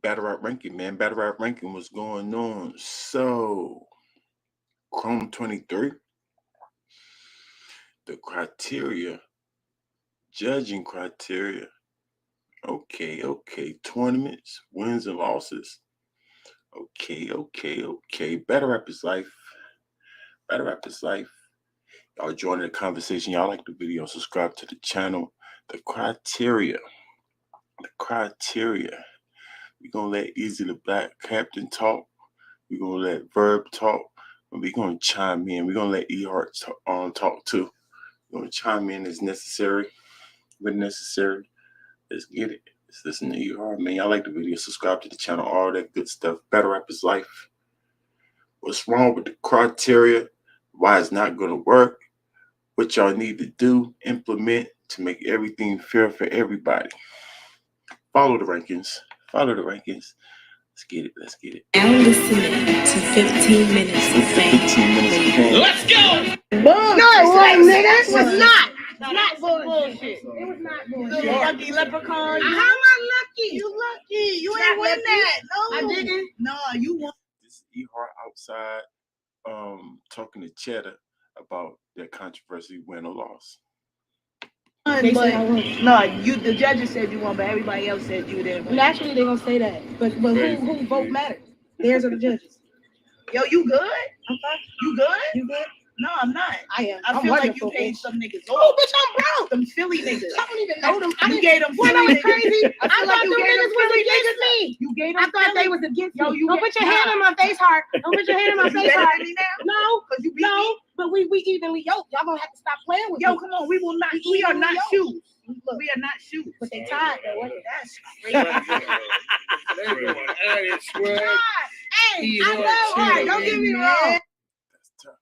Battle rap ranking, man. Battle rap ranking was going on. So, Chrome 23, the criteria, judging criteria. Okay. Tournaments, wins and losses. Okay. Battle rap is life. Battle rap is life. Y'all joining the conversation. Y'all like the video, subscribe to the channel. The criteria. The criteria. We're gonna let Eazy the Black Captain talk. We're gonna let Verb talk. And we're gonna chime in. We're gonna let E-Heart talk too. We're gonna chime in as necessary. When necessary. Let's get it. Let's listen to E-Heart, man. Y'all like the video, subscribe to the channel, all that good stuff. Battle rap is life. What's wrong with the criteria? Why it's not gonna work? What y'all need to do, implement to make everything fair for everybody. Follow the rankings. Follow the rankings. Let's get it. Let's get it. Now listening to 15 minutes of fame. 15 minutes of fame. Let's go! No, it wasn't, nigga. It was not. No, not bullshit. It was not You bullshit. little lucky leprechaun. How am I lucky? You lucky. You Not ain't win lucky. that. No. I didn't. No, you won. This is E-Heart outside talking to Cheddar about their controversy, win or loss. But no, the judges said you won, but everybody else said you didn't win. Naturally, they're gonna say that, but who vote matters. Theirs are the judges. Yo, you good? I'm fine. You good? You good? No, I'm not. I am. I I'm feel like you wonderful, paid bitch. some niggas Oh, off. bitch, I'm broke. Them Philly niggas. I don't even know them. You gave them When I Philly was crazy, niggas. I feel thought you them gave niggas was Philly against me. You gave them I thought they Philly. was against Yo, me. you Don't get- put your hand in my face, Heart. Don't put your hand in my You face, better Heart. than me now? No, Because you beat me? no, but we evenly yoked. Y'all gonna have to stop playing with Yo, me. come on. We will not. We are not shoes. We are not shoes. But they tied though, wasn't it? That's crazy. God, hey, I know. All right, don't get me wrong. That's tough.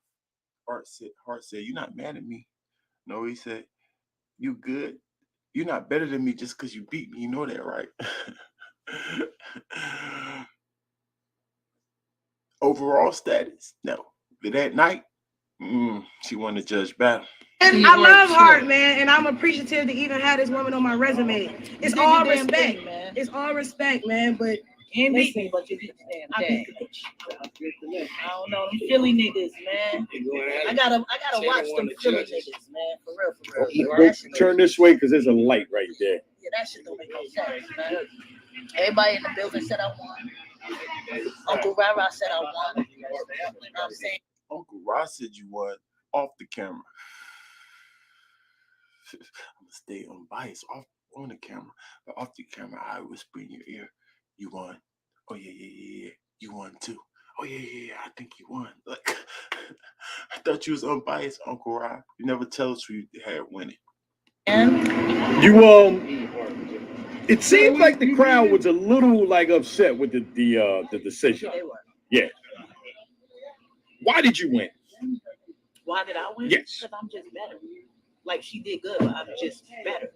Hart said, you're not mad at me. No, he said, you good. You're not better than me just because you beat me. You know that, right? Overall status? No. But that night, she won the judge battle. And I love Heart, man, and I'm appreciative to even have this woman on my resume. It's all respect. It's all respect, man. But Ain't beat listen, me, but you beat the damn I thing. beat the bitch. I don't know, them Philly niggas, man. I gotta watch them Philly niggas, man. For real. That shit Turn this way because there's a light right there. Yeah, that shit don't make no sense, man. Everybody in the building said I won. Uncle Rara said I won. You know what I'm saying? Uncle Ross said you won off the camera. I'm gonna stay unbiased on the camera, but off the camera, I whisper in your ear, "You won." Oh yeah. You won too. Oh yeah. I think you won. Like I thought you was unbiased, Uncle Rob. You never tell us who you had winning. You it seemed like the crowd was a little like upset with the decision. They were. Yeah. Why did you win? Why did I win? Yes. Because I'm just better. Like she did good, but I'm just better.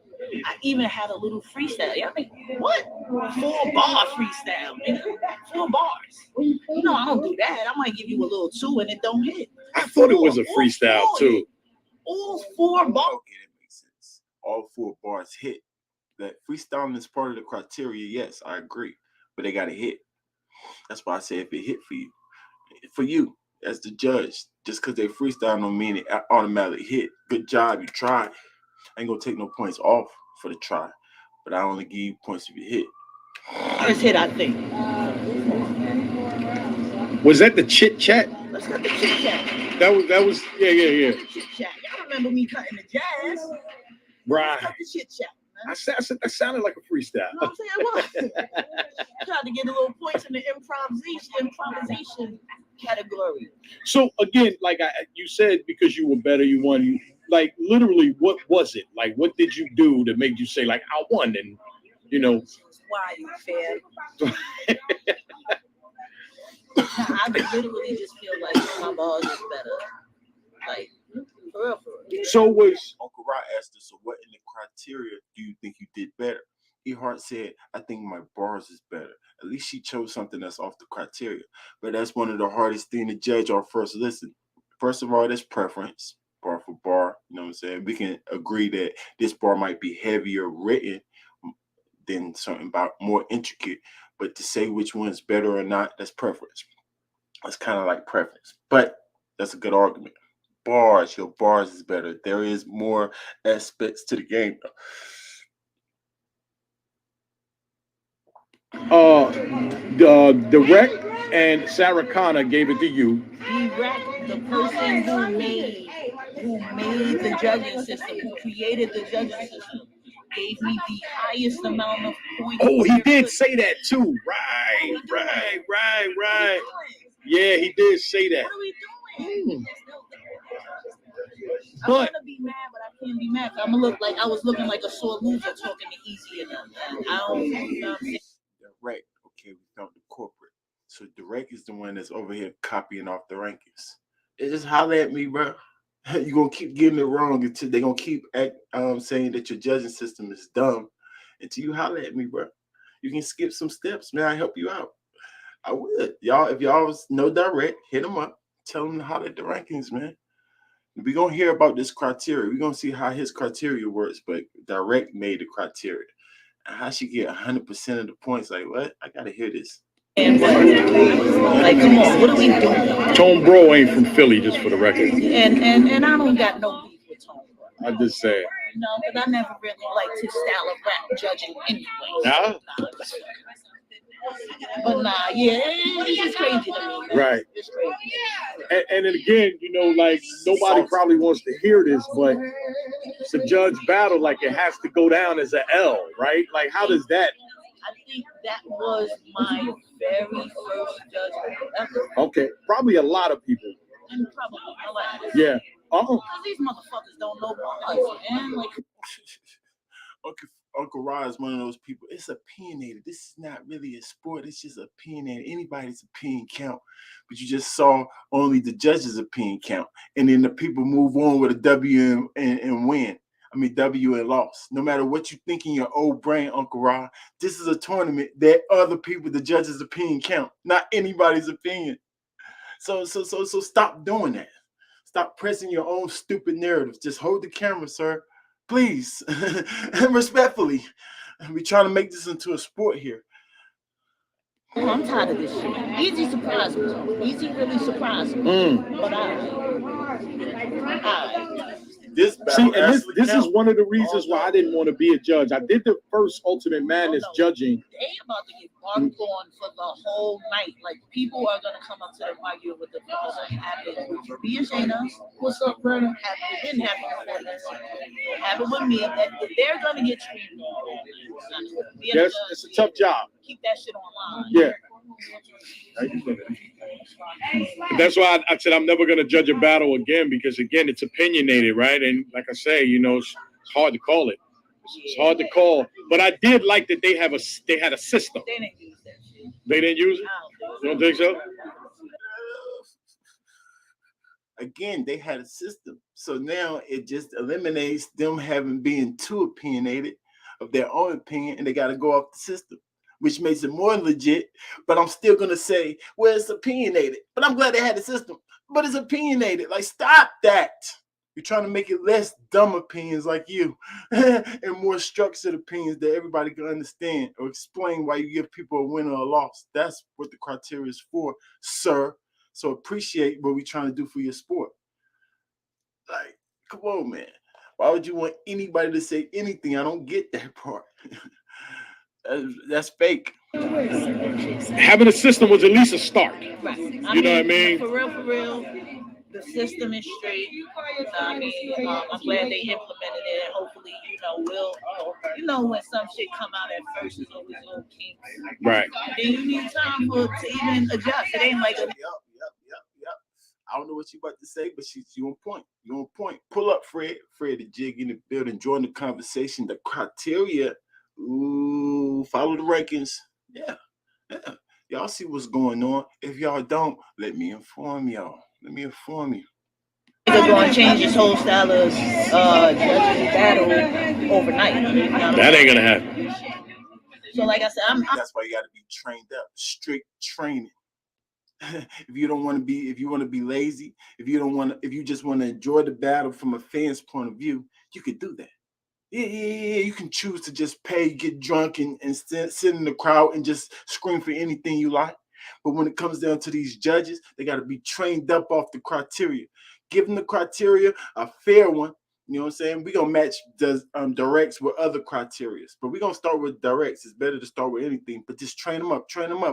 I even had a little freestyle. Y'all think what? 4-bar freestyle, nigga. 4 bars. You know I don't do that. I might give you a little 2 and it don't hit. I thought it was a freestyle too. All 4 bars. Okay, that makes sense. All 4 bars hit. That freestyling is part of the criteria. Yes, I agree, but they gotta hit. That's why I say if it hit for you as the judge, just because they freestyle don't mean it automatically hit. Good job, you tried. I ain't gonna take no points off for the try, but I only give you points if you hit. First hit, I think. Was that the chit chat? Let's cut the chit chat. That was yeah. Chit chat. Y'all remember me cutting the jazz? Right. Cut the chit chat. I said that sounded like a freestyle. You know what I'm saying? What? Tried to get a little points in the improvisation category. So again, like you said, because you were better, you won. Like literally, what was it? Like, what did you do that made you say, like, I won? And you know, Why you fan? I literally just feel like my balls is better. Like for real. So was Uncle Rod asked us, so what in the criteria do you think you did better? E-Heart said, I think my bars is better. At least she chose something that's off the criteria. But that's one of the hardest things to judge our first listen. First of all, that's preference, bar for bar. You know what I'm saying? We can agree that this bar might be heavier written than something about more intricate. But to say which one's better or not, that's preference. It's kind of like preference. But that's a good argument. Bars, your bars is better. There is more aspects to the game. Direct and Sarah Connor gave it to you. Direct, the person who made the judging system, who created the judging system, gave me the highest amount of points. Oh, he did say that too. Right. Yeah, he did say that. What are we doing? I But want to be mad, but I can't be mad. I'm gonna look like I was looking like a sore loser talking to Eazy and them. I don't, you know what I'm saying? Direct, okay, we found the corporate. So Direct is the one that's over here copying off the rankings. It just holler at me, bro. You're gonna keep getting it wrong until they're gonna keep saying that your judging system is dumb until you holler at me, bro. You can skip some steps, man. I help you out. I would. Y'all, if y'all was no Direct, hit them up. Tell them to holler at the rankings, man. We're gonna hear about this criteria. We're gonna see how his criteria works, but Direct made the criteria. And how she get 100% of the points? Like what? I gotta hear this. And like, come on, what are we doing? Tone Bro ain't from Philly, just for the record. And I don't got no beef with Tone Bro. I just say. No, because I never really liked his style of rap judging anyway. Nah? But nah, yeah, it's just crazy to me. Man. Right. It's crazy. And then again, you know, like nobody probably wants to hear this, but it's a judge battle. Like it has to go down as an L, right? Like how does that? I think that was my very first judge battle ever. Okay, probably a lot of people. And probably my last. Yeah. Because these motherfuckers don't know bars, man. Like, Uncle Rod is one of those people. It's opinionated. This is not really a sport. It's just opinionated. Anybody's opinion count. But you just saw only the judges' opinion count. And then the people move on with a W and win. I mean, W and loss. No matter what you think in your old brain, Uncle Rod, this is a tournament that other people, the judges' opinion count, not anybody's opinion. So stop doing that. Stop pressing your own stupid narrative. Just hold the camera, sir. Please. Respectfully. We're trying to make this into a sport here. Oh, I'm tired of this shit. Eazy surprised me. Eazy really surprised me. But This this is one of the reasons why I didn't want to be a judge. I did the first Ultimate Madness judging. They about to get barked on for the whole night. Like people are gonna come up to them arguing with the girls and happen. Be ashamed of us. What's up, brother? It didn't happen before this. It happened with me. That they're gonna get screamed on. Yes, it's a tough job. Keep that shit online. Yeah. That's why I said I'm never going to judge a battle again because, again, it's opinionated, right? And like I say, you know, it's hard to call it. It's hard to call. But I did like that they had a system. They didn't use that shit. They didn't use it? You don't think so? Again, they had a system. So now it just eliminates them having being too opinionated of their own opinion, and they got to go off the system, which makes it more legit. But I'm still going to say, well, it's opinionated. But I'm glad they had a system. But it's opinionated. Like, stop that. You're trying to make it less dumb opinions like you and more structured opinions that everybody can understand or explain why you give people a win or a loss. That's what the criteria is for, sir. So appreciate what we're trying to do for your sport. Like, come on, man. Why would you want anybody to say anything? I don't get that part. That's fake. Having a system was at least a start. Right. You know what I mean? For real. The system is straight. I'm glad they implemented it. Hopefully, when some shit come out at first, it's always little kinks. Right. And then you need time to even adjust. It ain't like a. Yep. I don't know what you about to say, but you on point. You on point. Pull up, Fred. Fred the Jig in the building. Join the conversation. The criteria. Ooh, follow the rankings. Yeah. Y'all see what's going on. If y'all don't, let me inform y'all. Let me inform you. They're going to change this whole style of judging battle overnight. You know that ain't going to happen. So, like I said, that's why you got to be trained up. Strict training. If you want to be lazy, if you just want to enjoy the battle from a fan's point of view, you could do that. Yeah. You can choose to just pay, get drunk, and sit in the crowd and just scream for anything you like. But when it comes down to these judges, they got to be trained up off the criteria. Give them the criteria, a fair one. You know what I'm saying? We're going to match the directs with other criteria. But we're going to start with directs. It's better to start with anything. But just train them up.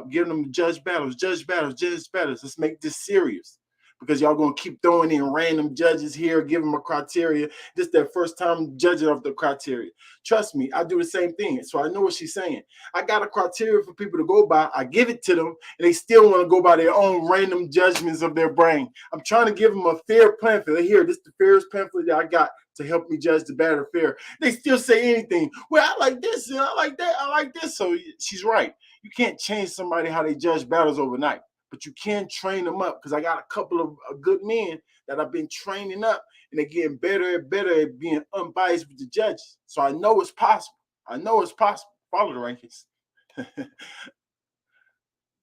Give them judge battles. Let's make this serious. Because y'all going to keep throwing in random judges here, give them a criteria. This is their first time judging of the criteria. Trust me, I do the same thing. So I know what she's saying. I got a criteria for people to go by. I give it to them, and they still want to go by their own random judgments of their brain. I'm trying to give them a fair pamphlet. Here, this is the fairest pamphlet that I got to help me judge the bad or fair. They still say anything. Well, I like this, and I like that, I like this. So she's right. You can't change somebody how they judge battles overnight. But you can train them up, because I got a couple of good men that I've been training up, and they're getting better and better at being unbiased with the judges. So I know it's possible. Follow the rankings.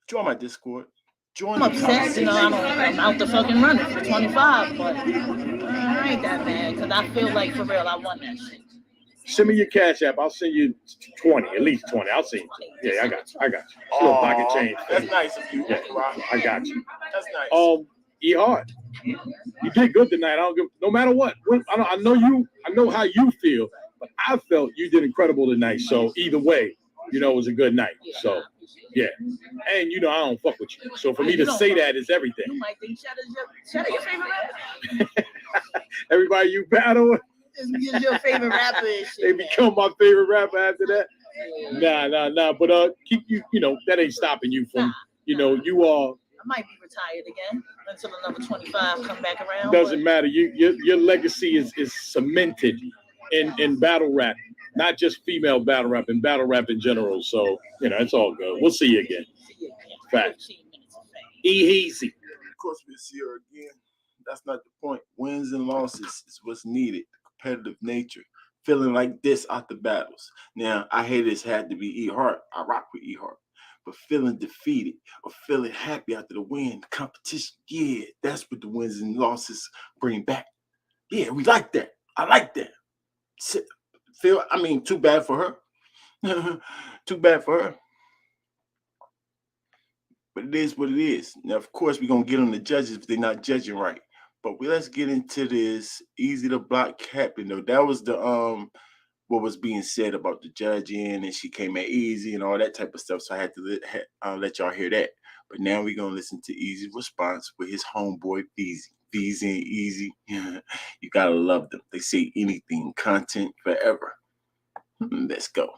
Join my Discord. I'm upset, I'm out the fucking running for 25, but I ain't that bad, because I feel like, for real, I won that shit. Send me your Cash App. I'll send you 20, at least 20. I'll send you. Yeah, I got you. Little pocket change. That's nice of you. Yeah, I got you. That's nice. E Hard, you did good tonight. No matter what. I know how you feel, but I felt you did incredible tonight. So either way, it was a good night. So yeah, and I don't fuck with you. So for me to say that is everything. You might think Cheddar your favorite rapper. Everybody you battle. Is your favorite rapper and shit. They become my favorite rapper after that. Nah. But keep that ain't stopping you from you are. I might be retired again until another 25 come back around. Doesn't matter. Your legacy is cemented in battle rap, not just female battle rap, and battle rap in general. So it's all good. We'll see you again. Facts. Eazy. Of course, we'll see her again. That's not the point. Wins and losses is what's needed. Competitive nature, feeling like this out the battles. Now, I hate this had to be E Hart. I rock with E Hart, but feeling defeated or feeling happy after the win, competition, yeah, that's what the wins and losses bring back. Yeah, we like that. I like that. Too bad for her. Too bad for her. But it is what it is. Now, of course, we're gonna get on the judges if they're not judging right. But let's get into this. Eazy the Block Captain, though. That was the what was being said about the judging, and she came at Eazy and all that type of stuff. So I had to let y'all hear that. But now we're gonna listen to Eazy's response with his homeboy Eazy. Eazy and Eazy. You gotta love them. They say anything, content forever. Let's go.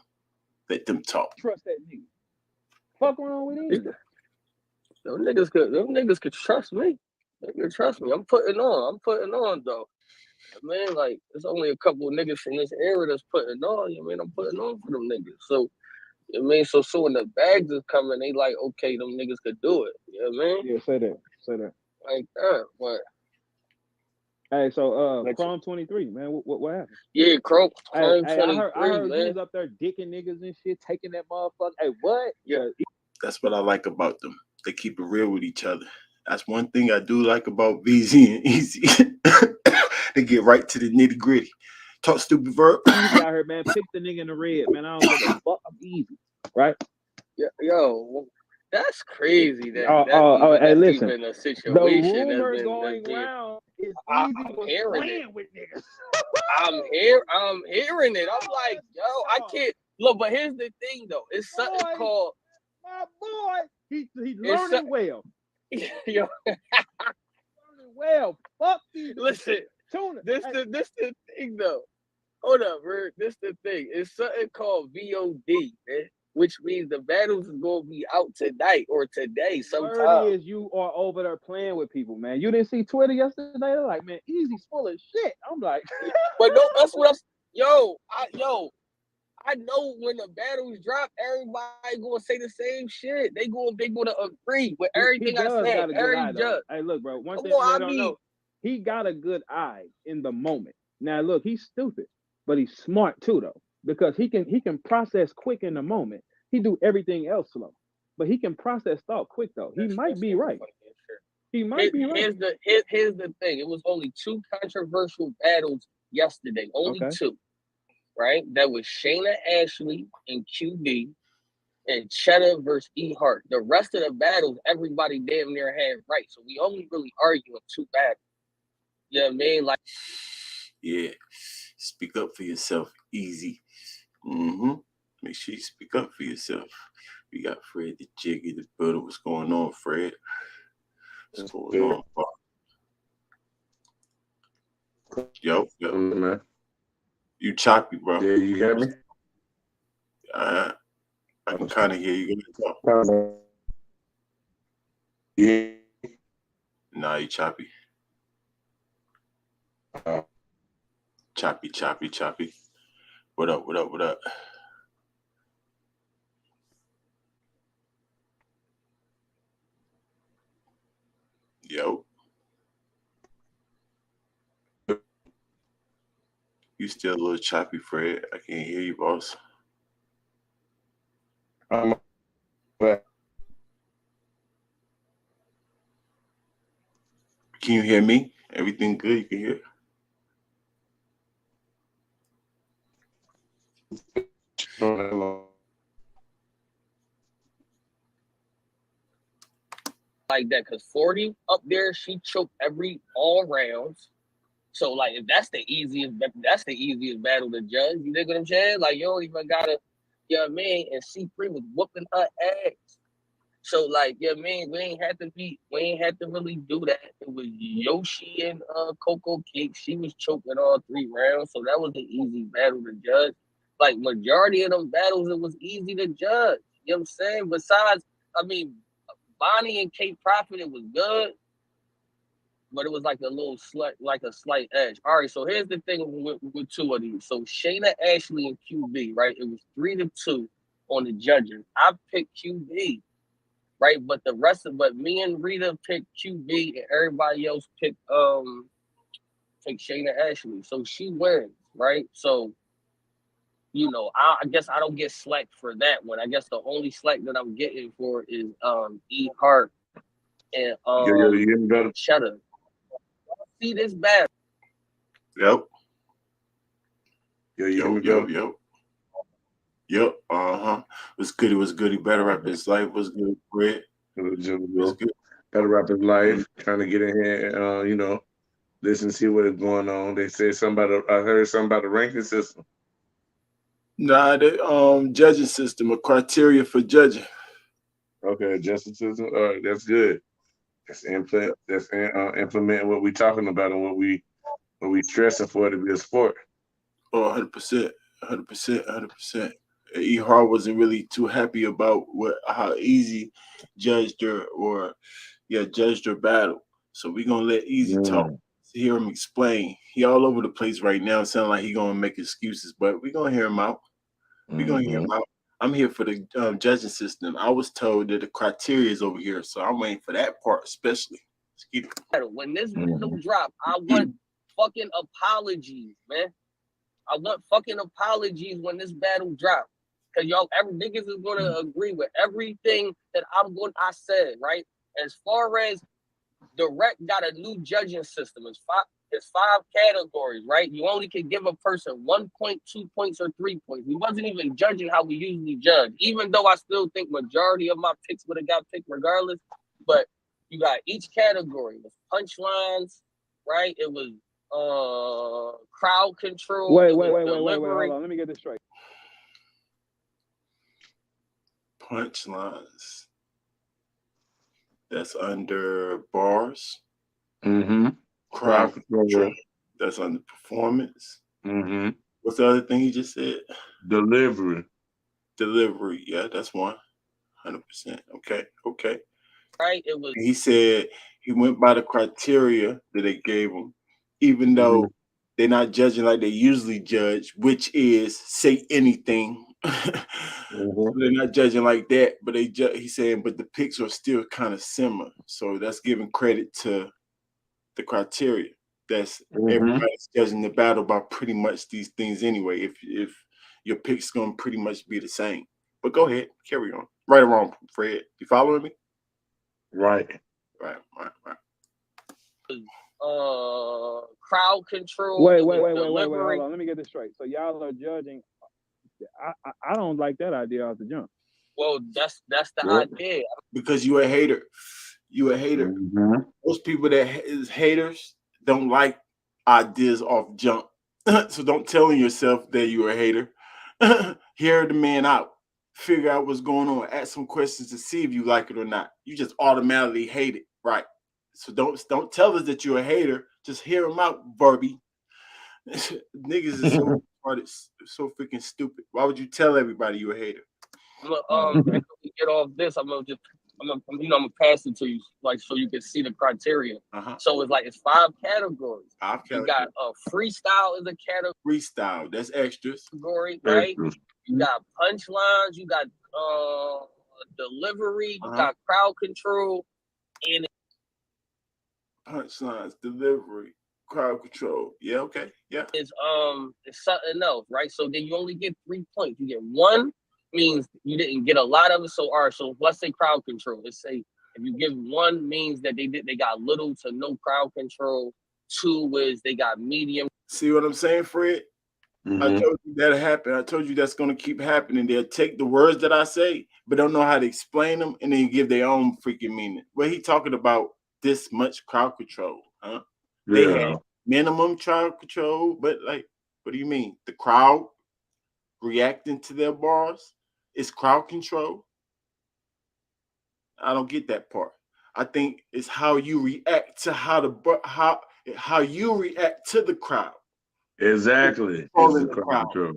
Let them talk. Trust that nigga. Fuck wrong with him. Them niggas could trust me. They can trust me. I'm putting on though. Like there's only a couple of niggas from this era that's putting on. I'm putting on for them niggas. So so when the bags is coming, they like, okay, them niggas could do it. You know what I mean? Yeah, say that. Like that. But hey, so Chrome 23, man, what happened? Yeah, Chrome 23. I heard man. you was up there dicking niggas and shit, taking that motherfucker. Hey, what? Yeah. That's what I like about them. They keep it real with each other. That's one thing I do like about VZ and Eazy. They get right to the nitty gritty. Talk stupid verb. Eazy out here, man. Pick the nigga in the red, man. I don't give a fuck. I'm Eazy, right? Yeah, yo, that's crazy. Hey, listen. Even a situation the rumor going around is Eazy was playing with niggas. I'm hearing it. I'm like, yo, I can't look. But here's the thing, though. It's something called my boy. He's learning well. Yo. Well, fuck these. Listen, Tuna. This the thing though. Hold up, bro. This the thing. It's something called VOD, man, which means the battles is gonna be out tonight or today sometime. Word is you are over there playing with people, man. You didn't see Twitter yesterday? They're like, man, Eazy's full of shit. I'm like, but no, that's what I know when the battles drop, everybody gonna say the same shit. They gonna agree with everything I said. Hey, look, bro. One thing I don't know. He got a good eye in the moment. Now, look, he's stupid, but he's smart too, though, because he can process quick in the moment. He do everything else slow, but he can process thought quick though. He might be right. He might be right. Here's the thing. It was only 2 controversial battles yesterday. Only 2. right? That was Shayna Ashley and QB and Cheddar versus E Hart. The rest of the battles, everybody damn near had right. So we only really arguing 2 battles. You know what I mean? Like, yeah, speak up for yourself, Eazy. Make sure you speak up for yourself. We got Fred the Jiggy, the builder. What's going on, Fred? What's going on, Bob? Yo, man. You choppy, bro. Yeah, you hear me? I can kind of hear you. Yeah. Nah, you choppy. Choppy. What up? Yo. You still a little choppy, Fred. I can't hear you, boss. I'm back. Can you hear me? Everything good? You can hear? like that, because 40 up there, she choked all rounds. So like, if that's the easiest battle to judge. You know what I'm saying? Like, you don't even gotta, you know what I mean? And C3 was whooping her ass. So like, you know what I mean? We ain't had to really do that. It was Yoshi and Coco Cake. She was choking all 3 rounds, so that was an easy battle to judge. Like, majority of them battles, it was easy to judge. You know what I'm saying? Besides, I mean, Bonnie and Kate Prophet, it was good, but it was like a slight edge. All right, so here's the thing with 2 of these. So Shayna Ashley and QB, right? It was 3-2 on the judges. I picked QB, right? But me and Rita picked QB, and everybody else picked Shayna Ashley. So she wins, right? So, you know, I guess I don't get slack for that one. I guess the only slack that I'm getting for is E Hart and Cheddar. See this battle. Yep. Yo. Yep. What's good? It was good. He better rap his life. What's good, Fred? What's good? Better rap his life. Trying to get in here, you know, listen, see what is going on. They say I heard something about the ranking system. Nah, the judging system, a criteria for judging. Okay, judging system. All right, that's good. That's implementing what we talking about and what we stressing for it to be a sport. Oh, 100%. E Hart wasn't really too happy about how Eazy judged her battle. So we're gonna let Eazy talk. Hear him explain. He all over the place right now. Sound like he gonna make excuses, but we're gonna hear him out. I'm here for the judging system. I was told that the criteria is over here, so I'm waiting for that part especially. Let's keep it. When this battle drop, I want fucking apologies, man. I want fucking apologies when this battle drops. Cause niggas is gonna agree with everything that I said, right? As far as Direct got a new judging system. It's 5 categories, right? You only can give a person 1 point, 2 points, or 3 points. We wasn't even judging how we usually judge, even though I still think majority of my picks would have got picked regardless. But you got each category. It was punchlines, right? It was crowd control. Wait. Hold on. Let me get this straight. Punchlines. That's under bars. Crowd control. That's under performance. What's the other thing you just said? Delivery. Yeah, that's 100%. Okay. Right. It was. He said he went by the criteria that they gave him, even though they're not judging like they usually judge, which is say anything. They're not judging like that, but he's saying, but the picks are still kind of similar. So that's giving credit to the criteria. That's everybody's judging the battle by pretty much these things anyway. If your pick's gonna pretty much be the same. But go ahead, carry on. Right or wrong, Fred? You following me? Right. crowd control. Wait. It was Hold delivery. on. Let me get this straight. So y'all are judging. I don't like that idea off the jump. Well, that's the idea. Because you a hater. You a hater. Mm-hmm. Most people that is haters don't like ideas off jump. So don't tell yourself that you're a hater. Hear the man out. Figure out what's going on. Ask some questions to see if you like it or not. You just automatically hate it, right? So don't tell us that you're a hater. Just hear him out, Barbie. Niggas is so retarded, so freaking stupid. Why would you tell everybody you're a hater? After we get off this, I'm gonna pass it to you, like, so you can see the criteria. So it's 5 categories. You got freestyle is a category. Freestyle, that's extras. Right? You got punchlines, you got delivery, you got crowd control, and punchlines, delivery, crowd control. Yeah, okay, yeah. It's something else, right? So then you only get 3 points. You get 1 means you didn't get a lot of it. So so let's say crowd control. Let's say if you give 1 means that they got little to no crowd control. 2 is they got medium. See what I'm saying, Fred? I told you that'll happen. I told you that's going to keep happening. They'll take the words that I say, but don't know how to explain them, and then give their own freaking meaning. Well, he talking about this much crowd control, huh? Yeah. They had minimum crowd control, but like, what do you mean? The crowd reacting to their bars is crowd control? I don't get that part. I think it's how you react to how you react to the crowd. Exactly. It's the crowd.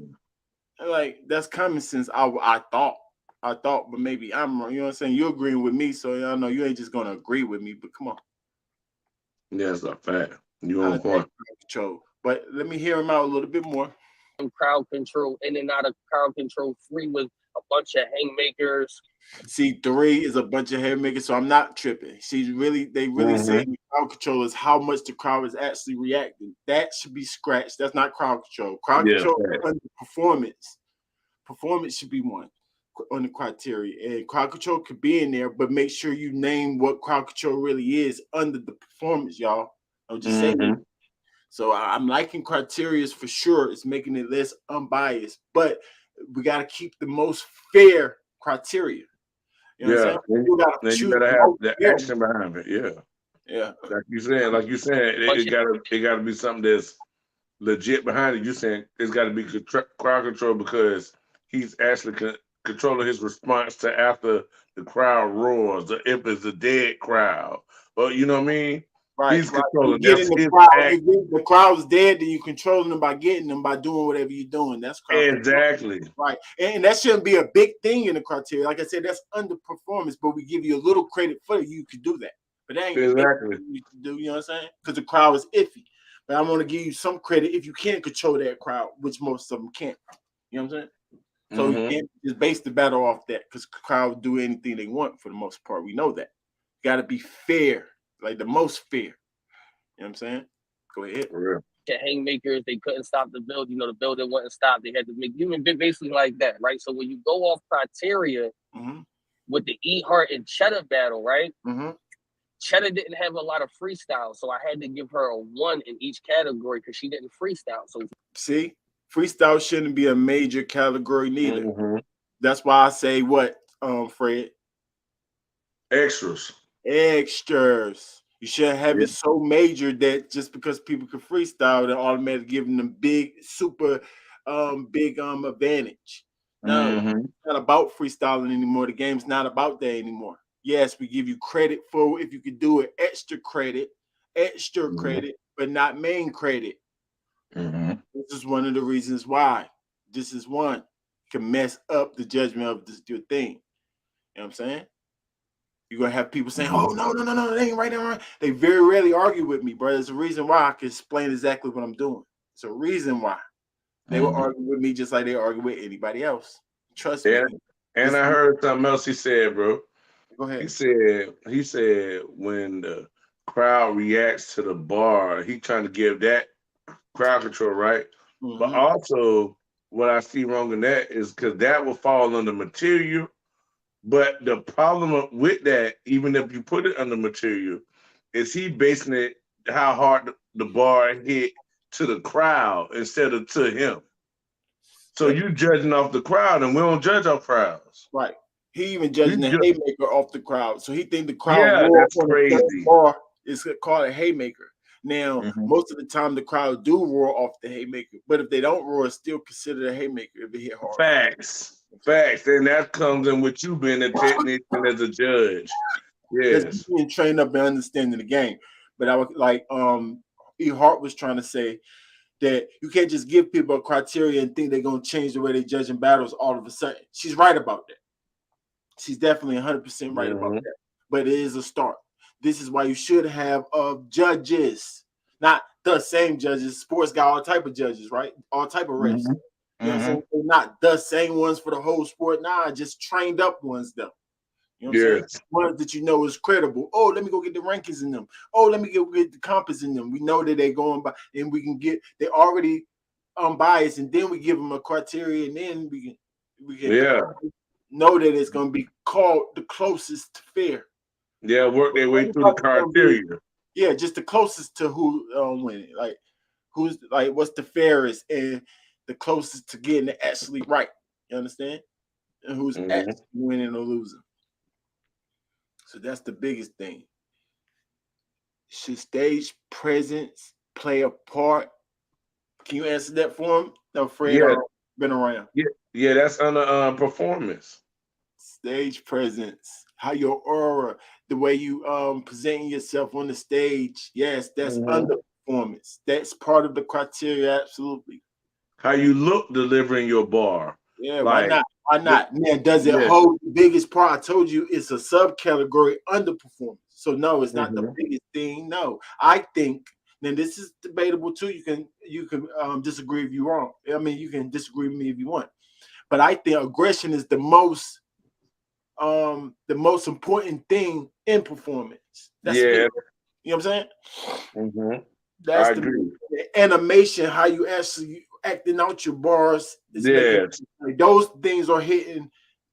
Like, that's common sense. I thought, but maybe I'm wrong. You know what I'm saying? You're agreeing with me, so I know you ain't just gonna agree with me. But come on. Yeah, that's a fact. You on point. Control. But let me hear him out a little bit more. Crowd control, in and out of crowd control. 3 was a bunch of haymakers. See, 3 is a bunch of haymakers, so I'm not tripping. See, they really saying crowd control is how much the crowd is actually reacting. That should be scratched. That's not crowd control. Crowd control under performance. Performance should be 1 on the criteria. And crowd control could be in there, but make sure you name what crowd control really is under the performance, y'all. I'm just saying. So I'm liking criteria for sure. It's making it less unbiased, but we got to keep the most fair criteria. You know what I'm saying? You gotta have the action behind it. Yeah. Like you said, it gotta be something that's legit behind it. You saying it's got to be crowd control because he's actually controlling his response to after the crowd roars, or if it's a dead crowd, or you know what I mean. Right, he's controlling. Getting the crowd. The crowd's dead, then you controlling them by getting them by doing whatever you're doing. That's crowd exactly control. Right, and that shouldn't be a big thing in the criteria. Like I said, that's underperformance, but we give you a little credit for it. You could do that, but that ain't exactly you can do. You know what I'm saying? Because the crowd is iffy. But I want to give you some credit if you can control that crowd, which most of them can't. You know what I'm saying? So you can't just base the battle off that because crowds do anything they want for the most part. We know that. Got to be fair. Like the most fair. You know what I'm saying? Go ahead. The haymakers, they couldn't stop the build. The building wouldn't stop. They had to make basically like that, right? So when you go off criteria with the Earhart and Cheddar battle, right? Cheddar didn't have a lot of freestyle, so I had to give her a 1 in each category because she didn't freestyle. So see, freestyle shouldn't be a major category neither. That's why I say what, Fred? Extras. You shouldn't have it so major that just because people can freestyle, they're automatically giving them super big advantage. No, it's not about freestyling anymore. The game's not about that anymore. Yes, we give you credit for if you could do it, extra credit, but not main credit. This is one of the reasons why. This is one can mess up the judgment of your thing. You know what I'm saying? You're going to have people saying, oh, no, that ain't right. They very rarely argue with me, bro. There's a reason why I can explain exactly what I'm doing. It's a reason why. They will argue with me just like they argue with anybody else. Trust me. And I heard something else he said, bro. Go ahead. He said when the crowd reacts to the bar, he trying to give that crowd control, right? But also what I see wrong in that is because that will fall under material. But the problem with that, even if you put it under material, is he basing it how hard the bar hit to the crowd instead of to him. So you judging off the crowd, and we don't judge our crowds. Right. He even judging the haymaker off the crowd. So he think the crowd that's on crazy. The bar is called a haymaker. Now, most of the time the crowd do roar off the haymaker, but if they don't roar, it's still considered a haymaker if it hit hard. Facts. And that comes in with you being a technician as a judge. Yes. Being trained up and understanding the game. But I would like E. Hart was trying to say that you can't just give people a criteria and think they're going to change the way they judge in battles all of a sudden. She's right about that. She's definitely 100% right about that. But it is a start. This is why you should have judges, not the same judges. Sports got all type of judges, right? All type of refs. You know what I'm saying? They're not the same ones for the whole sport. Nah, just trained up ones though. You know what I'm saying? Ones that you know is credible. Oh, let me go get the rankings in them. Oh, let me go get the compass in them. We know that they're going by, and we can get they already unbiased, and then we give them a criteria, and then we can know that it's going to be called the closest to fair. Yeah, work their way through the criteria. Yeah, just the closest to who winning. Like who's like what's the fairest and the closest to getting it actually right. You understand? And who's actually winning or losing. So that's the biggest thing. Should stage presence play a part? Can you answer that for him? No, Fred been around. Yeah, that's under performance. Stage presence, how your aura, the way you presenting yourself on the stage. Yes, that's under performance. That's part of the criteria, absolutely. How you look delivering your bar. Yeah, like, why not? Why not? Man, does it hold the biggest part? I told you it's a subcategory under performance. So no, it's not the biggest thing. No, I think, and this is debatable too. You can disagree if you're wrong. I mean, you can disagree with me if you want. But I think aggression is the most important thing in performance. That's it. You know what I'm saying? That's the animation, how you actually acting out your bars. Like, those things are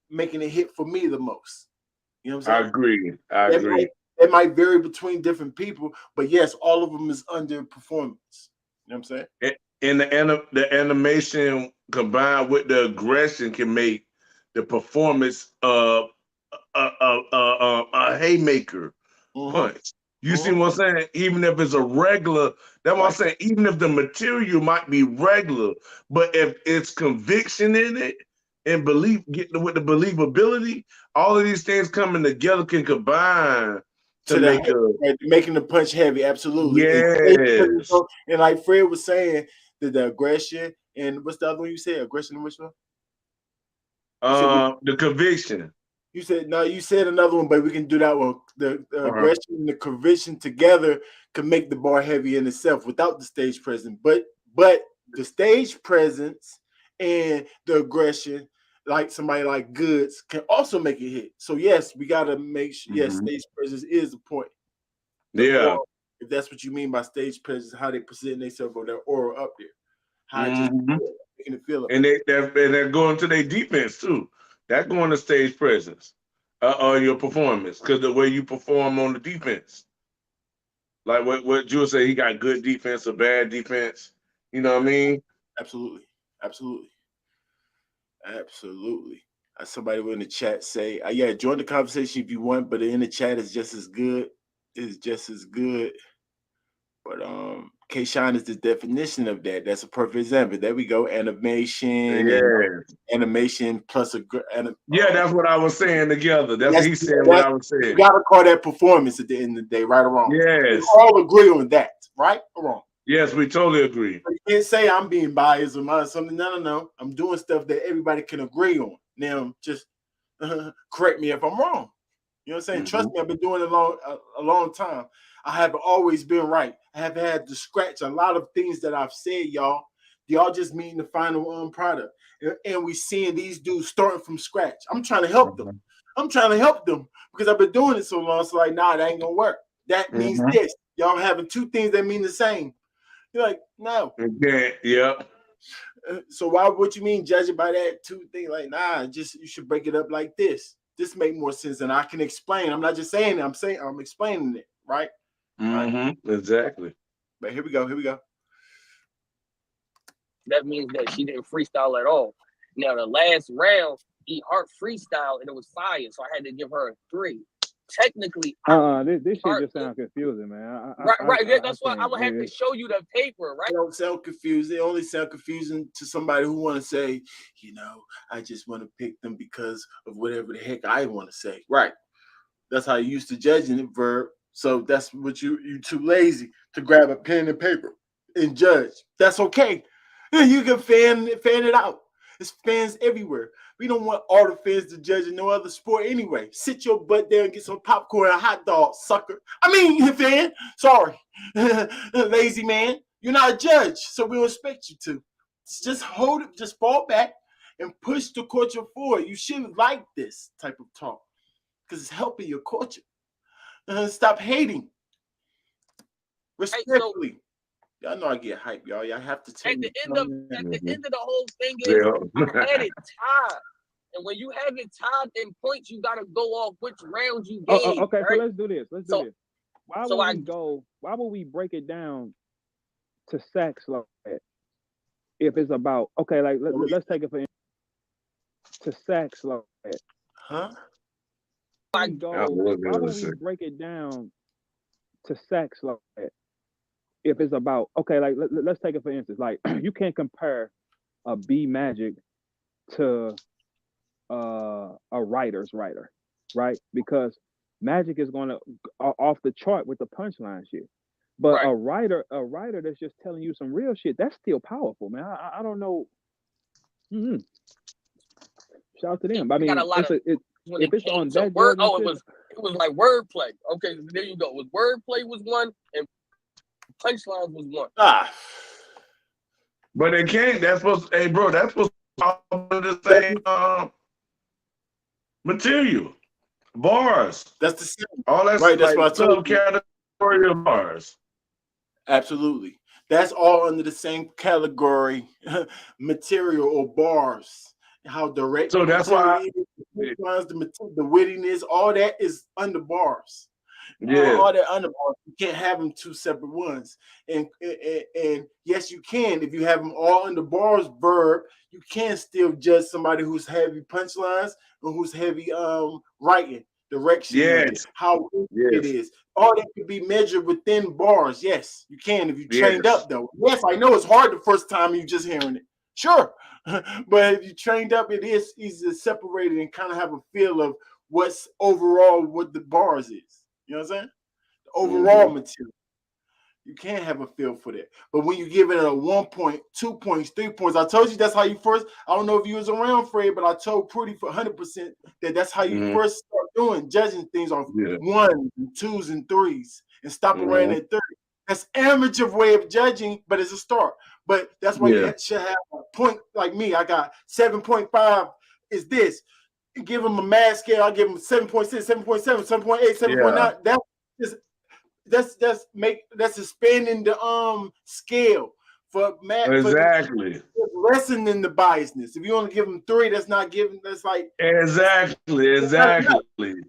making it hit for me the most. You know what I'm saying? I agree. It might vary between different people, but yes, all of them is under performance. You know what I'm saying? And the animation combined with the aggression can make the performance a haymaker punch. You see what I'm saying? Even if it's a regular, that's what I'm saying. Even if the material might be regular, but if it's conviction in it and belief, getting with the believability, all of these things coming together can combine to make making the punch heavy. Absolutely. Yes. And like Fred was saying, the aggression and what's the other one you said? Aggression and which one? The conviction. You said no. You said another one, but we can do that one. The aggression and the conviction together can make the bar heavy in itself without the stage presence. But the stage presence and the aggression, like somebody like Goods, can also make it hit. So yes, we gotta make sure. Yes, stage presence is the point. Aura, if that's what you mean by stage presence, how they present themselves or their aura up there, how it just making it feel. And they're going to their defense too. That's going to stage presence on your performance because the way you perform on the defense. Like what Jewel said, he got good defense or bad defense. You know what I mean? Absolutely. Somebody in the chat say, join the conversation if you want, but in the chat is just as good. But K-Shine is the definition of that. That's a perfect example. There we go. Animation. Animation plus that's what I was saying together. That's what he said. What I was saying. You gotta call that performance at the end of the day, right or wrong. Yes. We all agree on that, right or wrong. Yes, we totally agree. You can't say I'm being biased or something. No. I'm doing stuff that everybody can agree on. Now, just correct me if I'm wrong. You know what I'm saying? Trust me, I've been doing it a long time. I have always been right. I have had to scratch a lot of things that I've said, y'all. Y'all just mean the final product. And we seeing these dudes starting from scratch. I'm trying to help them. Because I've been doing it so long. So like, nah, that ain't gonna work. That means this. Y'all having two things that mean the same. You're like, no. So why would you mean judge it by that two thing? Like, nah, just you should break it up like this. This make more sense, and I can explain. I'm not just saying it. I'm explaining it, right? Exactly. But here we go. That means that she didn't freestyle at all. Now the last round, he Hart freestyle and it was fire, so I had to give her a 3. Technically, this shit just sounds confusing, man. Right. That's why I'm gonna have to show you the paper, right? They don't sound confused. They only sound confusing to somebody who want to say, I just want to pick them because of whatever the heck I want to say. Right. That's how you used to judging it, Verb. So that's what you too lazy to grab a pen and paper and judge. That's okay. You can fan it out. There's fans everywhere. We don't want all the fans to judge in no other sport anyway. Sit your butt there and get some popcorn and a hot dog, sucker. I mean, fan. Sorry. Lazy man. You're not a judge, so we don't expect you to. Just hold it, just fall back and push the culture forward. You shouldn't like this type of talk because it's helping your culture. Stop hating. Respectfully. Y'all know I get hype, y'all. Y'all have to take at the end of the whole thing is I had it tied. And when you have it tied in points, you gotta go off which rounds you gave. Okay, right? so let's do this. Why would we break it down to sacks like that? If it's about let's take it for to sacks like that. Huh? Why would we break it down to sacks like that? If it's about let's take it for instance. Like you can't compare a B Magic to a writer's writer, right? Because Magic is going to off the chart with the punchline shit. But a writer that's just telling you some real shit, that's still powerful, man. I don't know. Shout out to them. I mean, if it's on that word, it was like wordplay. Okay, there you go. It was wordplay was one and punchlines was one. But they can't. That's supposed to, hey, bro, that's supposed to be the same material. Bars. That's the same. All that's right. That's like what I told you. Category of bars. Absolutely. That's all under the same category, material or bars. How direct. So that's why the wittiness, all that is under bars. Yeah, all that under bars. You can't have them two separate ones. And yes, you can if you have them all under bars. Verb, you can still judge somebody who's heavy punchlines or who's heavy writing. Direction, yes, how it is. All that could be measured within bars. Yes, you can if you trained up, though. Yes, I know it's hard the first time you just hearing it. Sure. But if you trained up, it is easy to separate it and kind of have a feel of what's overall what the bars is. You know what I'm saying? The overall material. You can't have a feel for that. But when you give it a 1 point, 2 points, 3 points, I told you that's how you first. I don't know if you was around, Fred, but I told Pretty for 100% that that's how you first start doing, judging things off 1s and 2s and 3s and stop around at 30. That's amateur way of judging, but it's a start. But that's why you should have a point like me. I got 7.5 is this. Give them a math scale. I'll give them 7.6, 7.7, 7.8, 7.9. That's expanding the scale for math. Exactly. For lessening the biasness. If you only give them 3, that's not giving. That's like exactly. You know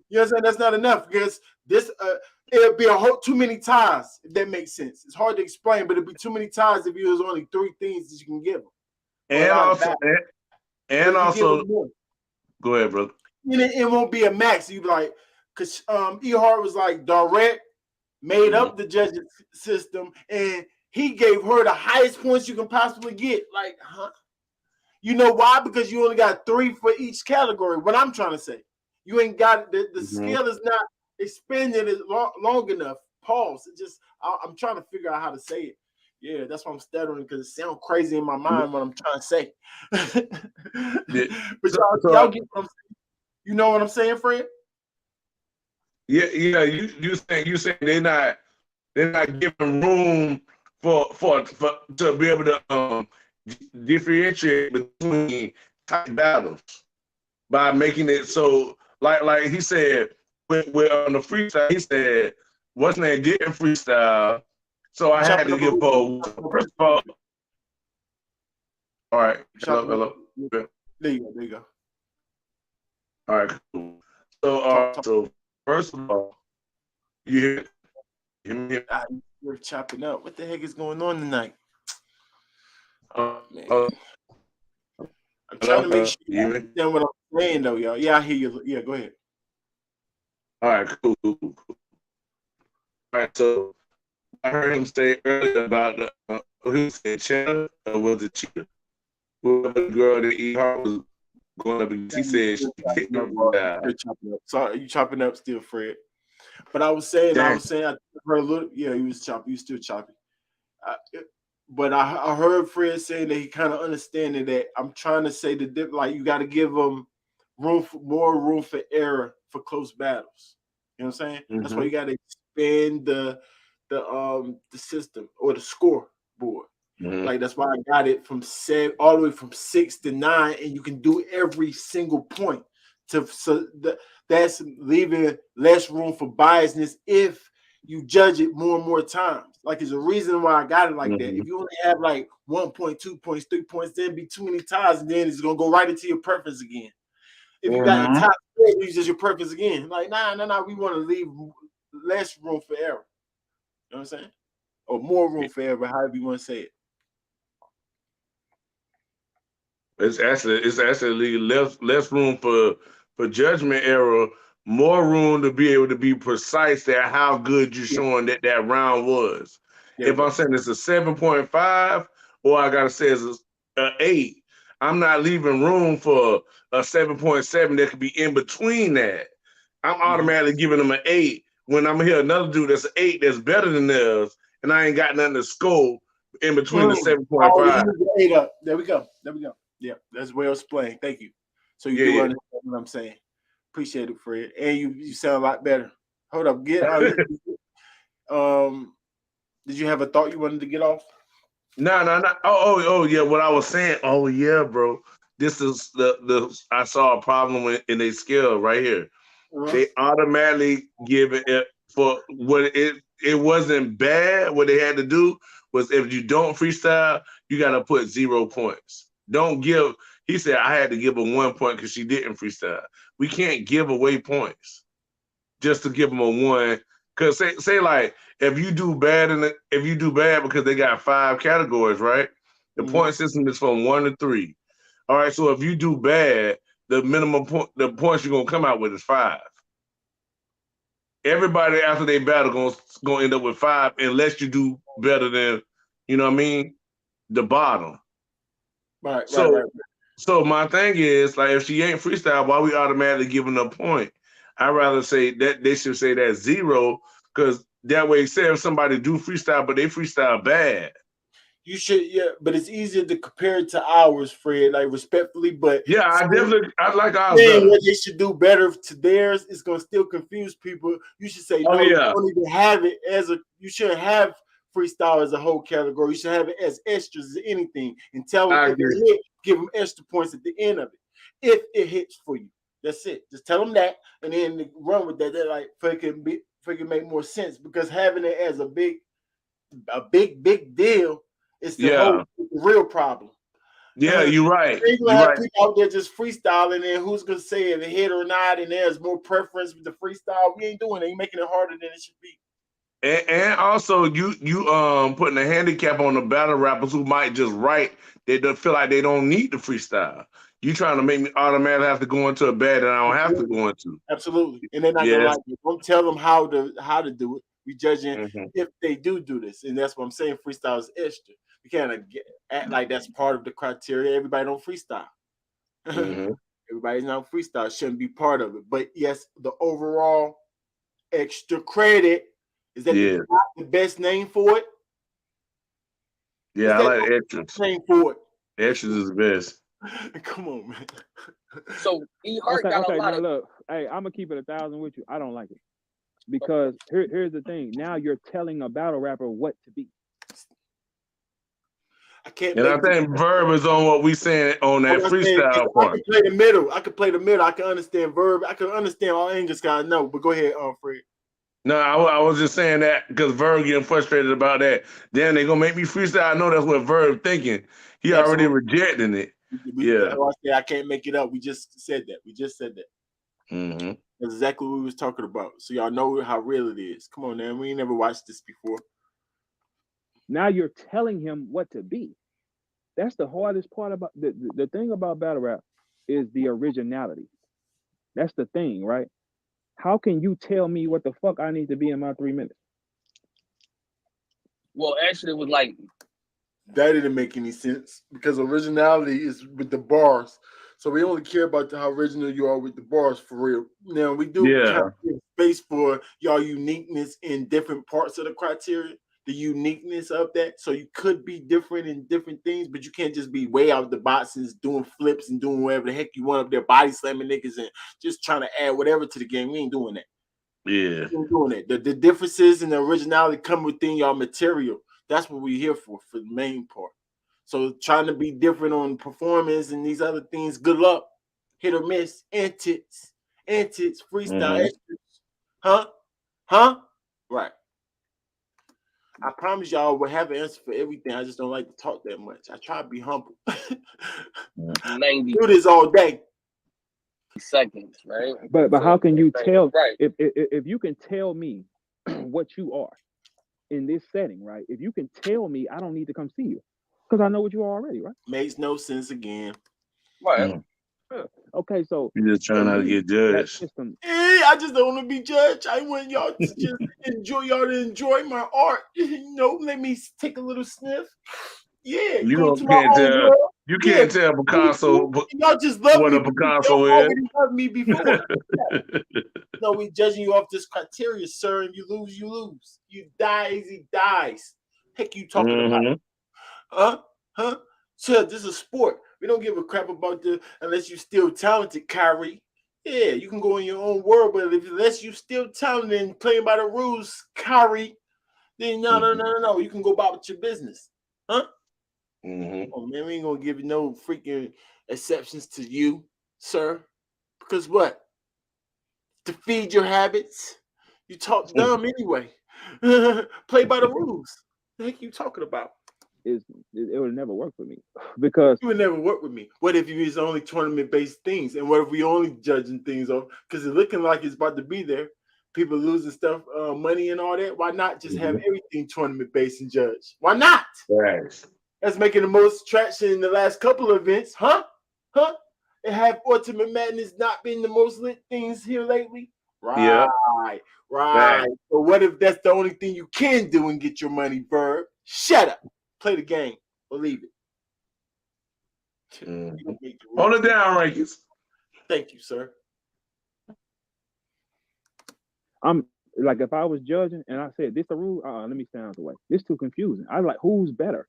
what I'm saying? That's not enough because this it'll be too many ties if that makes sense. It's hard to explain, but it'd be too many ties if there's only 3 things that you can give them. And also, go ahead, brother. And it won't be a max. You be like, because Ehart was like direct. Made up the judging system, and he gave her the highest points you can possibly get. Like, you know why? Because you only got 3 for each category. What I'm trying to say, you ain't got the scale is not expanded long enough. Pause. It just I'm trying to figure out how to say it. Yeah, that's why I'm stuttering because it sounds crazy in my mind what I'm trying to say. But y'all get what I'm saying. You know what I'm saying, Fred? Yeah. You saying they're not giving room for to be able to differentiate between type battles by making it so like he said with on the freestyle. He said, "What's name getting freestyle?" So I had to give first of all right. Hello. There you go. All right, cool. So first of all, you hear You're chopping up. What the heck is going on tonight? Man. I'm trying to make sure you understand what I'm saying, though, y'all. Yeah, I hear you. Yeah, go ahead. All right, cool. All right, so I heard him say earlier about who said Cheddar or was it Cheetah? Whoever the girl that E Hart was going up against, he said she kicked her out. Sorry, you chopping up still, Fred. But I was saying, I heard a little. Yeah, he was choppy. He was still choppy. But I heard Fred saying that he kind of understanding that I'm trying to say that like you got to give them more room for error for close battles. You know what I'm saying? Mm-hmm. That's why you got to expand the system or the scoreboard. Mm-hmm. Like that's why I got it from 7 all the way from 6 to 9, and you can do every single point. That's leaving less room for biasness if you judge it more and more times. Like there's a reason why I got it like that. If you only have like 1 point, 2 points, 3 points, then be too many ties, and then it's gonna go right into your preference again. If you got the top 4, it's just your preference again. Like nah, we want to leave less room for error. You know what I'm saying? Or more room for error, however you want to say it. It's actually less room for judgment error, more room to be able to be precise at how good you're showing that round was. Yeah, if I'm saying it's a 7.5 or I gotta say it's an 8, I'm not leaving room for a 7.7 that could be in between that. I'm automatically giving them an 8 when I'm here another dude that's an 8 that's better than theirs, and I ain't got nothing to score in between the 7.5. There we go. Yeah, that's well explained. Thank you. So you do understand what I'm saying. Appreciate it, Fred. And you sound a lot better. Hold up. Did you have a thought you wanted to get off? No. Oh yeah. What I was saying. Oh yeah, bro. This is the I saw a problem in a scale right here. They automatically give it for what it wasn't bad. What they had to do was if you don't freestyle, you got to put 0 points. Don't give. He said I had to give her 1 point because she didn't freestyle. We can't give away points just to give them a 1. Because say like if you do bad because they got 5 categories, right? The point system is from 1 to 3. All right, so if you do bad, the minimum the points you're gonna come out with is 5. Everybody after they battle gonna end up with 5 unless you do better than, you know what I mean, the bottom. Right. So my thing is like if she ain't freestyle, why we automatically giving a point? I'd rather say that they should say that 0 because that way, say if somebody do freestyle but they freestyle bad. You should, but it's easier to compare it to ours, Fred, like respectfully. But yeah, I like ours better. What they should do better to theirs is gonna still confuse people. You should say, no, you don't even have it you shouldn't have freestyle as a whole category. You should have it as extras as anything, and tell them if it hit, give them extra points at the end of it if it hits for you. That's it. Just tell them that, and then run with that. They're like, it can make more sense because having it as a big deal. It's the real problem. Yeah, you're right. You're gonna have people out there just freestyling, and who's gonna say if it hit or not? And there's more preference with the freestyle. We ain't doing it. You're making it harder than it should be. And also, you putting a handicap on the battle rappers who might just write. They don't feel like they don't need the freestyle. You trying to make me automatically have to go into a bed that I don't have to go into. Absolutely, and they're not gonna like it. Don't tell them how to do it. We judging if they do this, and that's what I'm saying. Freestyle is extra. You can't act like that's part of the criteria. Everybody don't freestyle. Everybody's not freestyle. Shouldn't be part of it. But yes, the overall extra credit is that the best name for it. Yeah, I like extras. Name for it. Extras is the best. Come on, man. So E Hart got a lot of. Look, hey, I'm gonna keep it 1,000 with you. I don't like it because here's the thing. Now you're telling a battle rapper what to be. I can't. And I think Verb is on what we saying on that freestyle part. I can play the middle. I can understand Verb. I can understand all English guys know. But go ahead, Fred. No, I was just saying that because Verb getting frustrated about that. Then they gonna make me freestyle. I know that's what Verb thinking. He already rejecting it. I can't make it up. We just said that. That's exactly what we was talking about. So y'all know how real it is. Come on, man. We ain't never watched this before. Now you're telling him what to be. That's the hardest part about the thing about battle rap is the originality. That's the thing, right? How can you tell me what the fuck I need to be in my 3 minutes? Well, actually, it was like that didn't make any sense because originality is with the bars. So we only care about how original you are with the bars for real. Now we do kind of give space for y'all uniqueness in different parts of the criteria, the uniqueness of that. So you could be different in different things, but you can't just be way out the boxes doing flips and doing whatever the heck you want up there, body slamming niggas and just trying to add whatever to the game. We ain't doing that. Yeah. We ain't doing that. The differences and the originality come within y'all material. That's what we're here for the main part. So trying to be different on performance and these other things, good luck. Hit or miss, antics, freestyle, huh? Right. I promise y'all will have an answer for everything. I just don't like to talk that much. I try to be humble. 90 do this all day. Seconds, right? But how can you tell if you can tell me what you are in this setting, right? If you can tell me, I don't need to come see you because I know what you are already, right? Makes no sense again. Right. Okay, so you're just trying not to get judged. I just don't want to be judged. I want y'all to just enjoy my art. Let me take a little sniff. Yeah, you can't tell Picasso y'all just love what me. a Picasso y'all is. already loved me before. No, we judging you off this criteria, sir, and you lose. You die, Eazy dies. Heck, you talking about? Huh? So this is a sport. We don't give a crap about unless you still talented, Kyrie. Yeah, you can go in your own world, but unless you still talented and playing by the rules, Kyrie, then no. You can go about your business. Huh? Oh man, we ain't gonna give you no freaking exceptions to you, sir. Because what? To feed your habits. You talk dumb anyway. Play by the rules. The heck you talking about? It would never work for me because it would never work with me. What if it's only tournament-based things, and what if we only judging things off because it's looking like it's about to be there? People losing stuff, money and all that. Why not just have everything tournament-based and judge? Why not? Right. That's making the most traction in the last couple of events, huh? And have Ultimate Madness not been the most lit things here lately? Right. So what if that's the only thing you can do and get your money, Verb? Shut up. Play the game or leave it. On the down rankings. Thank you, sir. I'm like, if I was judging and I said this the rule, let me stand out the way. This too confusing. I like who's better.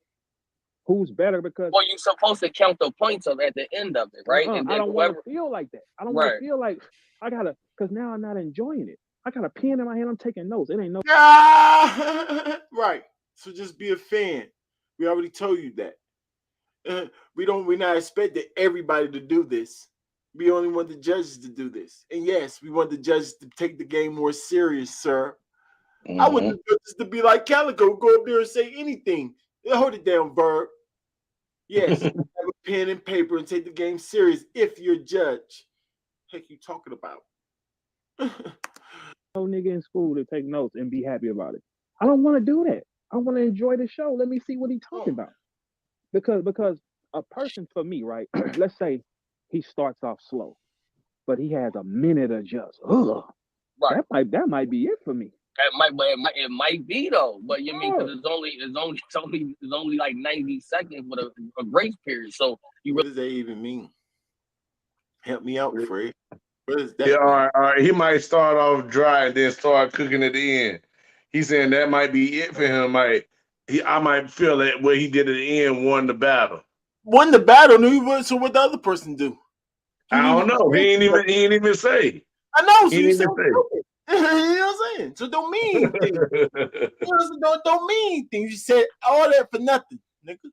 Who's better because you're supposed to count the points up at the end of it, right? And I don't want to feel like that. I don't want to feel like I gotta because now I'm not enjoying it. I got a pen in my hand. I'm taking notes. It ain't no right. So just be a fan. We already told you that. We're not expecting everybody to do this. We only want the judges to do this. And yes, we want the judges to take the game more serious, sir. I want the judges to be like Calico, go up there and say anything. Hold it down, Verb. Yes, have a pen and paper and take the game serious if you're a judge. Heck you talking about? No nigga in school to take notes and be happy about it. I don't want to do that. I want to enjoy the show. Let me see what he's talking about. Because a person for me, right? Let's say he starts off slow, but he has a minute of just right. That might be it for me. It might be though, but you mean because it's only like 90 seconds with a grace period. So what does that even mean? Help me out, Fred. What is that? Yeah, all right. He might start off dry and then start cooking at the end. He's saying that might be it for him. I might feel that what he did at the end won the battle. Won the battle? So what the other person do? I don't know. He ain't even say. I know. So he you said stupid. You know what I'm saying? So don't mean things. Don't mean things. You said all that for nothing, nigga.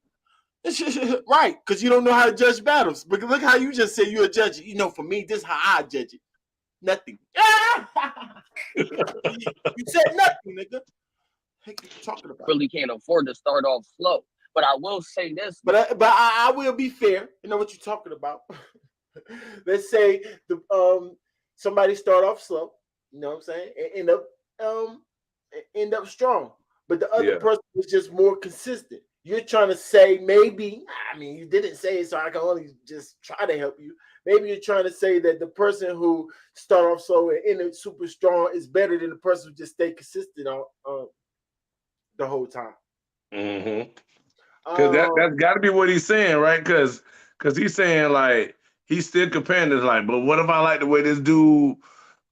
Right, because you don't know how to judge battles. But look how you just said you're a judge. You know, for me, this is how I judge it. Nothing. You said nothing, nigga. What are you talking about? Really can't afford to start off slow. But I will say this. But I will be fair. You know what you're talking about. Let's say somebody start off slow, you know what I'm saying, and end up strong. But the other person was just more consistent. You're trying to say maybe, I mean, you didn't say it, so I can only just try to help you. Maybe you're trying to say that the person who start off slow and end up super strong is better than the person who just stay consistent on the whole time. Mm-hmm. Because that's got to be what he's saying, right? Because he's saying like he's still comparing this, like, but what if I like the way this dude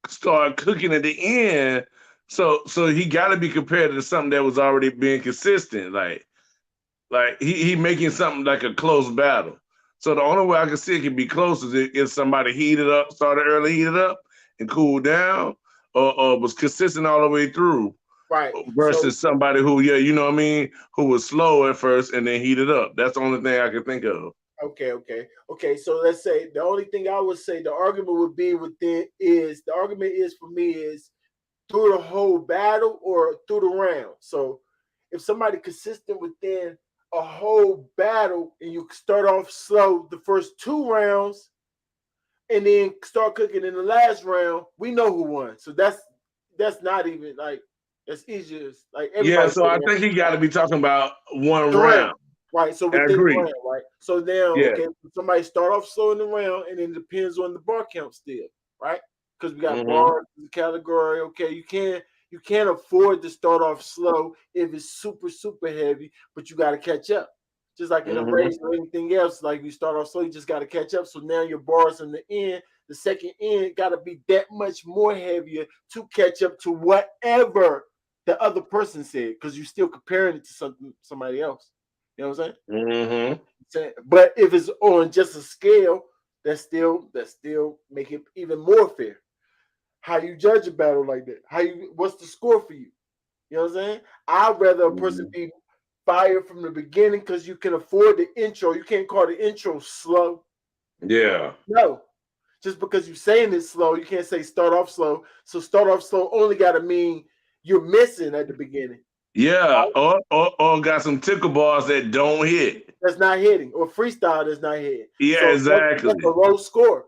start cooking at the end? So he got to be compared to something that was already being consistent, like he making something like a close battle. So the only way I can see it can be close is if somebody started early, heated up, and cooled down, or was consistent all the way through. Right. Versus somebody who, you know what I mean, who was slow at first and then heated up. That's the only thing I can think of. Okay. So let's say the only thing I would say the argument would be the argument is for me is through the whole battle or through the round. So if somebody consistent within a whole battle and you start off slow the first 2 rounds and then start cooking in the last round, we know who won. So that's not even like as easy as like everybody. Yeah, so I think he got to be talking about one round. Right. So within the round, right? So now, okay, somebody start off slow in the round and then it depends on the bar count still, right? Because we got bars in the category. Okay, you can't afford to start off slow if it's super, super heavy, but you got to catch up. Just like in a race or anything else, like you start off slow, you just got to catch up. So now your bars in the end, the second end, got to be that much more heavier to catch up to whatever the other person said, because you're still comparing it to somebody else. You know what I'm saying? Mm-hmm. But if it's on just a scale, that still make it even more fair. How you judge a battle like that? What's the score for you? You know what I'm saying? I'd rather a person be fired from the beginning because you can afford the intro. You can't call the intro slow. Yeah. No. Just because you're saying it's slow, you can't say start off slow. So start off slow only got to mean you're missing at the beginning. Yeah, or got some tickle bars that don't hit. That's not hitting, or freestyle that's not hitting. Yeah, so exactly. That's a low score.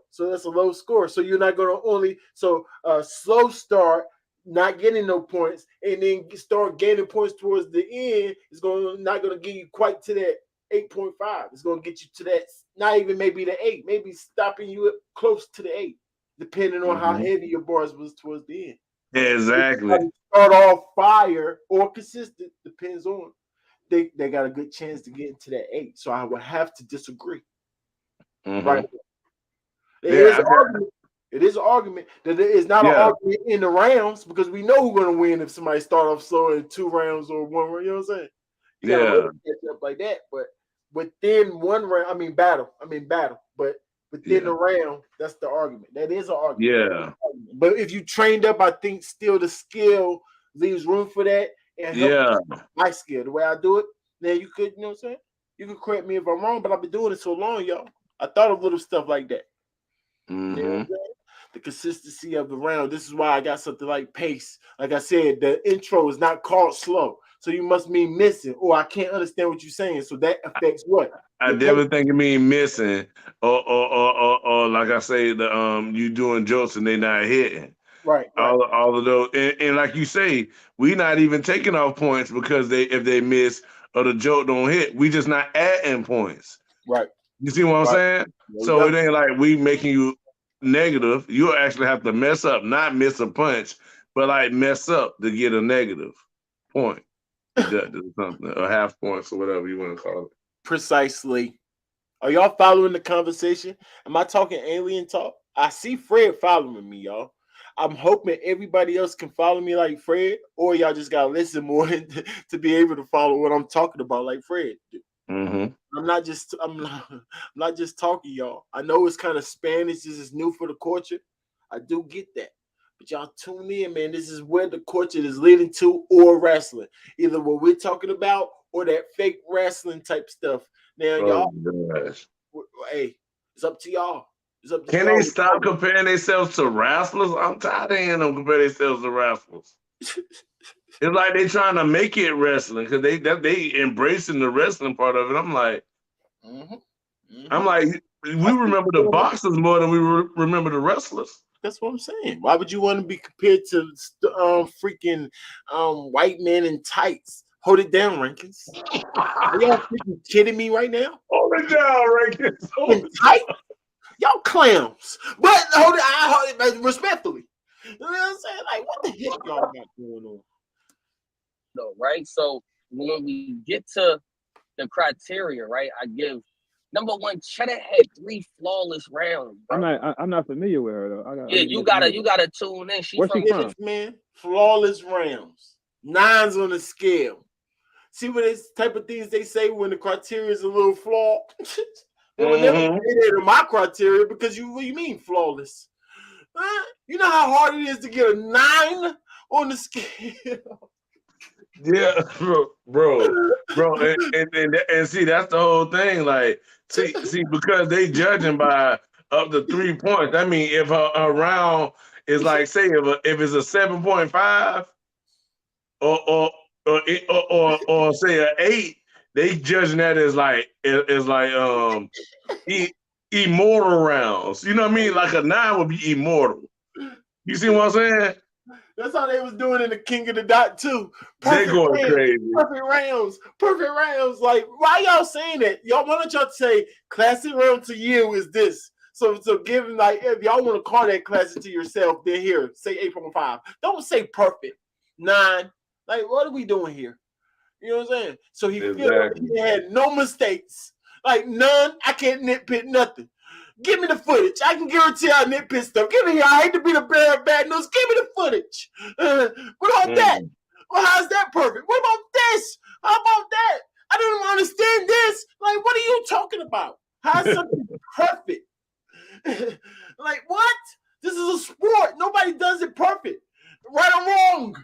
So you're not going to slow start, not getting no points, and then start gaining points towards the end is not going to get you quite to that 8.5. It's going to get you to that, not even maybe the 8, maybe stopping you at close to the 8, depending on how heavy your bars was towards the end. Exactly. Start off fire or consistent, depends on. They got a good chance to get into that 8. So I would have to disagree. Right. It is an argument that there is not an argument in the rounds, because we know who's going to win if somebody start off slow in 2 rounds or 1 round. You know what I'm saying? You got to catch up like that. But within one round, battle. But within the round, that's the argument. That is an argument. Yeah. But if you trained up, I think still the skill leaves room for that. And help my skill, the way I do it, then you could, you know what I'm saying? You can correct me if I'm wrong, but I've been doing it so long, y'all. I thought of little stuff like that. Mm-hmm. You know what I'm saying? The consistency of the round. This is why I got something like pace. Like I said, the intro is not called slow. So you must mean missing, or I can't understand what you're saying. So that affects what? I definitely think it mean missing, or like I say, the you doing jokes and they not hitting. Right. All of those, and like you say, we not even taking off points because if they miss or the joke don't hit, we just not adding points. Right. You see what I'm saying? So it ain't like we making you negative. You actually have to mess up, not miss a punch, but like mess up to get a negative point, something, or half points or whatever you want to call it. Precisely. Are y'all following the conversation? Am I talking alien talk? I see Fred following me, y'all. I'm hoping everybody else can follow me like Fred, or y'all just gotta listen more to be able to follow what I'm talking about like Fred. Mm-hmm. I'm not just talking, y'all. I know it's kind of Spanish. This is new for the culture. I do get that. But y'all tune in, man. This is where the culture is leading to, or wrestling. Either what we're talking about or that fake wrestling type stuff. Now, y'all, hey, it's up to y'all. Can they stop comparing themselves to wrestlers? I'm tired of hearing them compare themselves to wrestlers. It's like they trying to make it wrestling because they embracing the wrestling part of it. I'm like, I'm like, we remember the boxers more than we remember the wrestlers. That's what I'm saying. Why would you want to be compared to freaking white men in tights? Hold it down, Rankins. Are y'all freaking kidding me right now? Hold it down, Rankins. In tight? Y'all clowns. But hold it respectfully. You know what I'm saying? Like, what the heck y'all got going on? No, right? So when we get to the criteria, right? I give number one, Cheddar had 3 flawless rounds. Bro. I'm not familiar with her though. You gotta tune in. Where's she from? Man, flawless rounds, 9s on the scale. See what this type of things they say when the criteria is a little flawed. They would never say that in my criteria because what you mean flawless? You know how hard it is to get a 9 on the scale. Yeah, bro, and see that's the whole thing. Like, see, because they judging by up to 3 points. I mean, if a round is like, say, if it's a 7.5 or say an 8, they judging that as like immortal rounds. You know what I mean? Like a 9 would be immortal. You see what I'm saying? That's how they was doing in the King of the Dot too. They going crazy. Perfect rounds. Like, why y'all saying that? Y'all, why don't y'all say classic round to you is this? So give like, if y'all want to call that classic to yourself, then here say 8.5. Don't say perfect 9. Like, what are we doing here? You know what I'm saying? So he feels like he had no mistakes, like none. I can't nitpick nothing. Give me the footage. I can guarantee I nitpick stuff. Give me here. I hate to be the bearer of bad news. Give me the footage. What about that? Well, how's that perfect? What about this? How about that? I don't even understand this. Like, what are you talking about? How's something perfect? Like, what? This is a sport. Nobody does it perfect. Right or wrong.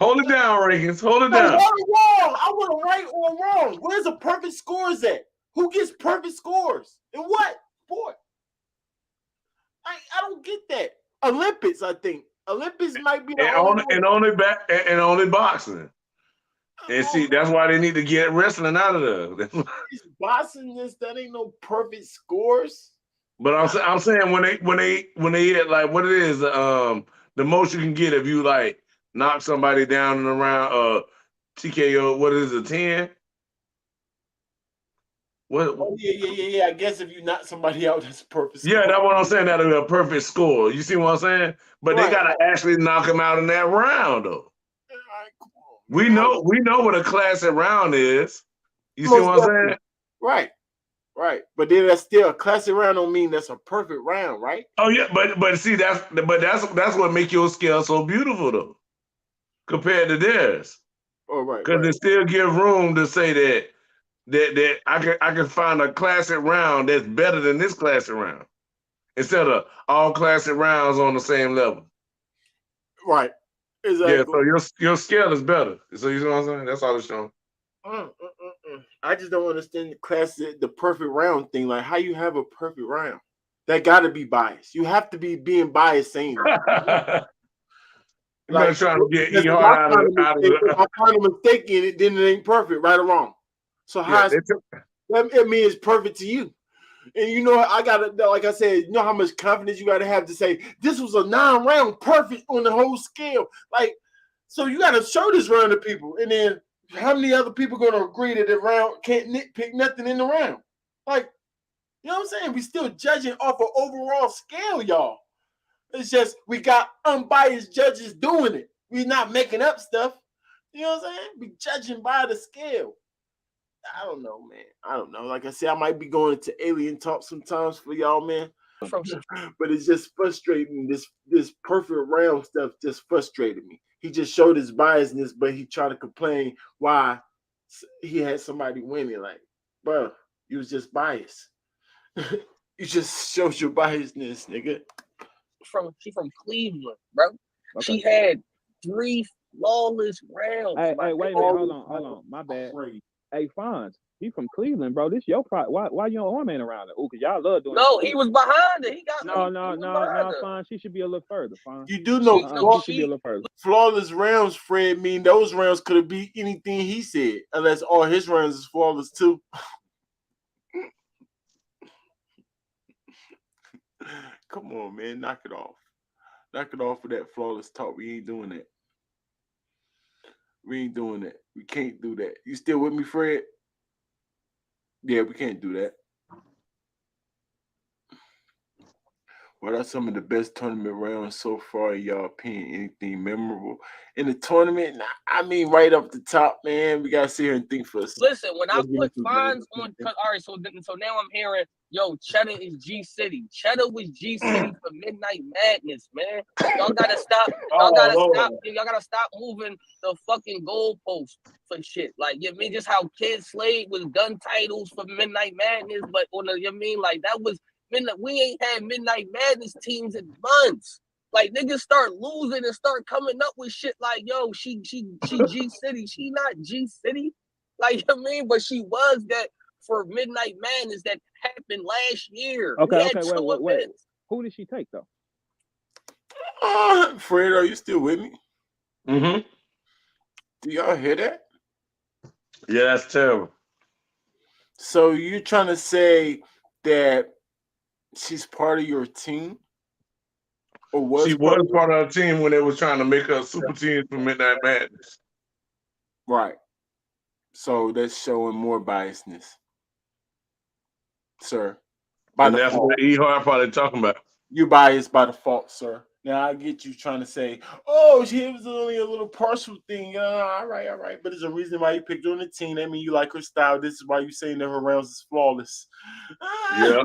Hold it down, Rankins. Hold it down. Right or wrong. I want to right or wrong. Where's the perfect scores at? Who gets perfect scores? In what sport? I don't get that. Olympics, I think. Olympics might be the only boxing. And see, that's why they need to get wrestling out of there. Boxing, that ain't no perfect scores. But I'm saying when they hit like what it is, the most you can get if you like knock somebody down in the round, TKO. What is it, 10? What? Oh, yeah. I guess if you knock somebody out, that's a perfect score. Yeah, that's what I'm saying. That'll be a perfect score. You see what I'm saying? But they gotta actually knock him out in that round, though. We know what a classic round is. You see what I'm saying? Right. But then that's still a classic round. Don't mean that's a perfect round, right? Oh yeah, but see that's what makes your scale so beautiful though, compared to theirs. Oh right. Because they still give room to say that I can find a classic round that's better than this classic round, instead of all classic rounds on the same level. Right. Exactly. Yeah. So your scale is better. So you know what I'm saying? That's all it's showing. I just don't understand the perfect round thing. Like, how you have a perfect round? That got to be biased. You have to be being biased saying that. Like, trying to get E hard out of it. If I find a mistake in it, then it ain't perfect, right or wrong. So how it means it's perfect to you. And you know, I gotta, like I said, you know how much confidence you gotta have to say this was a 9-round perfect on the whole scale. Like, so you gotta show this round to people, and then how many other people gonna agree that the round can't nitpick nothing in the round? Like, you know what I'm saying? We still judging off an overall scale, y'all. It's just we got unbiased judges doing it. We not making up stuff. You know what I'm saying? We judging by the scale. I don't know, man. I don't know. Like I said, I might be going into alien talk sometimes for y'all, man. But it's just frustrating. This perfect round stuff just frustrated me. He just showed his biasness, but he tried to complain why he had somebody winning. Like, bro, you was just biased. You just showed your biasness, nigga. She from Cleveland, bro. Okay. She had 3 flawless rounds. Hey, wait a minute, hold on. My bad. Hey, Fonz, he from Cleveland, bro. This your part. Why your arm ain't around it? Oh, cause y'all love doing. No, he was behind it. He got no, Fonz. She should be a little further, Fonz. You do know she should be a little further. Flawless rounds, Fred, mean those rounds could have beat anything he said, unless all his rounds is flawless too. Come on, man. Knock it off. Knock it off with that flawless talk. We ain't doing that. We ain't doing that. We can't do that. You still with me, Fred? Yeah, we can't do that. What are some of the best tournament rounds so far, in y'all opinion? Anything memorable in the tournament? Nah, I mean, right up the top, man. We gotta sit here and think for us. Listen, when I put fines on, all right, so now I'm hearing, yo, Cheddar is G City. Cheddar was G City for Midnight Madness, man. Y'all gotta stop. Y'all gotta stop. Y'all gotta stop moving the fucking goalposts for shit. Like, you mean just how Kid Slade was gun titles for Midnight Madness, but on the, you mean like that was. We ain't had Midnight Madness teams in months. Like niggas start losing and start coming up with shit like, yo, she G City. She not G City. Like you know what I mean, but she was that for Midnight Madness that happened last year. Okay, wait. Who did she take though? Fred, are you still with me? Mm-hmm. Do y'all hear that? Yeah, that's terrible. So you're trying to say that she's part of your team? Or was she was part of the team when they was trying to make her super team for Midnight Madness. Right. So that's showing more biasness, sir. And that's what E-Hart probably talking about. You're biased by default, sir. Now I get you trying to say, "Oh, she was only a little partial thing." All right. But there's a reason why you picked her on the team. That means you like her style. This is why you saying that her rounds is flawless. Yeah.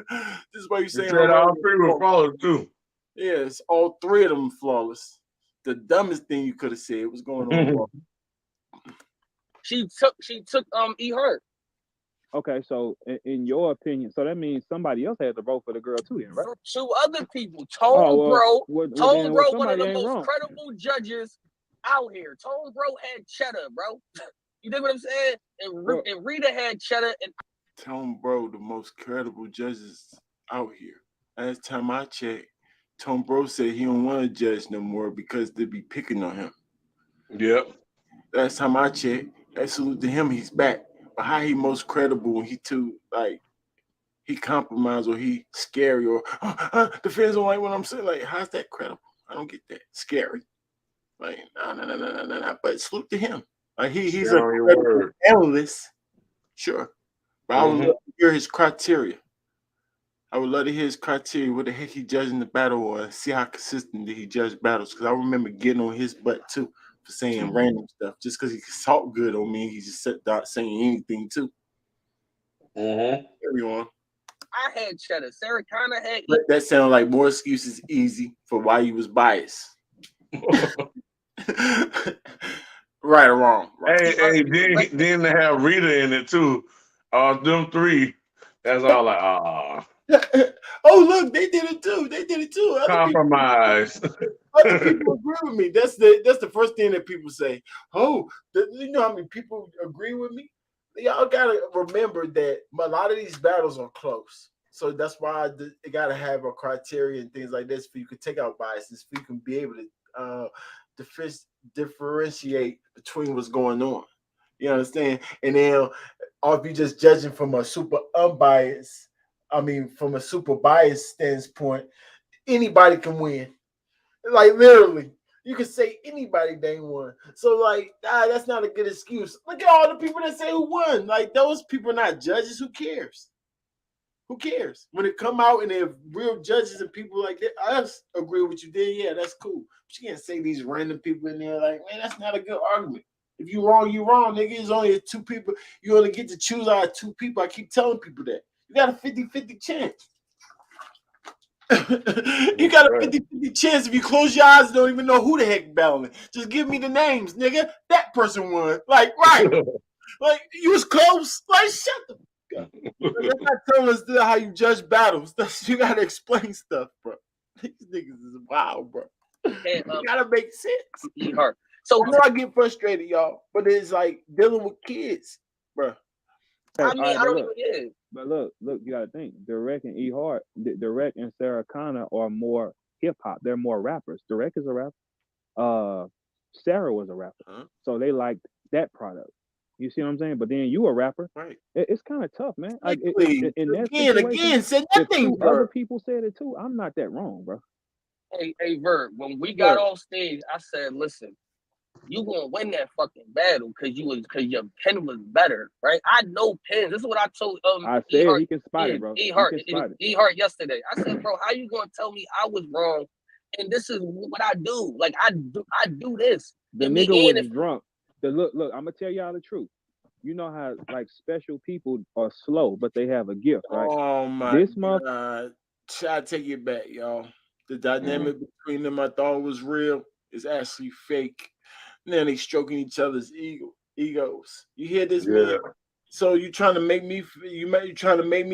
This is why you saying her all three were flawless too. Yes, all three of them flawless. The dumbest thing you could have said was going on. She took E-Hart. Okay, so in your opinion, so that means somebody else had to vote for the girl too, then, right? For 2 other people. Tone Bro, one of the most credible judges out here. Tone Bro had Cheddar, bro. You dig what I'm saying? And Rita had Cheddar. And Tone Bro, the most credible judges out here. Last time I checked, Tone Bro said he don't want to judge no more because they be picking on him. Yep. Last time I checked, salute to him, he's back. But how he most credible when he too like he compromised or he scary or the fans don't like what I'm saying? Like, how's that credible? I don't get that. Scary. Like, no. But salute to him. Like he's a credible analyst. Sure. But I would love to hear his criteria. I would love to hear his criteria. What the heck he judging the battle or see how consistent did he judge battles. Because I remember getting on his butt too for saying random stuff. Just because he talk good on me, he just sat down saying anything too. Everyone. I had Cheddar. Sarah Connor had. That sounded like more excuses Easy for why you was biased. Right or wrong? Right. Hey, then they have Rita in it too. Them three. That's all like Oh look, they did it too. Other compromise. Other people agree with me. That's the first thing that people say. Oh, you know how many people agree with me? Y'all gotta remember that a lot of these battles are close. So that's why you gotta have a criteria and things like this for you can take out biases, for you can be able to differentiate between what's going on. You understand? And then, or if you're just judging from a super unbiased, from a super biased standpoint, anybody can win. Like literally, you can say anybody dang won. So like, that's not a good excuse. Look at all the people that say who won. Like those people are not judges. Who cares? Who cares? When it come out and they're real judges and people like that, us agree with you. Then yeah, that's cool. But you can't say these random people in there like, man, that's not a good argument. If you wrong, you wrong, nigga. It's only 2 people. You only get to choose out of 2 people. I keep telling people that. You got a 50-50 chance. You got a 50-50 chance if you close your eyes and don't even know who the heck battling. Just give me the names, nigga. That person won. Like, right. Like, you was close. Like, shut the fuck up. Like, that's not telling us how you judge battles. You gotta explain stuff, bro. These niggas is wild, bro. You gotta make sense. So I know I get frustrated, y'all, but it's like dealing with kids, bro. I mean, I don't even. But look, you gotta think. Direct and E-Hart, Direct and Sarah Connor are more hip hop. They're more rappers. Direct is a rapper. Sarah was a rapper, so they liked that product. You see what I'm saying? But then you a rapper. Right. It's kind of tough, man. In that Again, said if nothing, 2 other people said it too, I'm not that wrong, bro. Hey, Verb, when we got on stage, I said, listen, you gonna win that fucking battle because your pen was better, right? I know pens. This is what I told I said he can spot it, bro. E-Heart yesterday. I said, bro, how you gonna tell me I was wrong? And this is what I do. Like I do this. The nigga was drunk. Look, I'm gonna tell y'all the truth. You know how like special people are slow, but they have a gift, right? Oh my God. I take it back, y'all. The dynamic between them I thought was real is actually fake. Now they stroking each other's egos. You hear this, man? So you trying to make me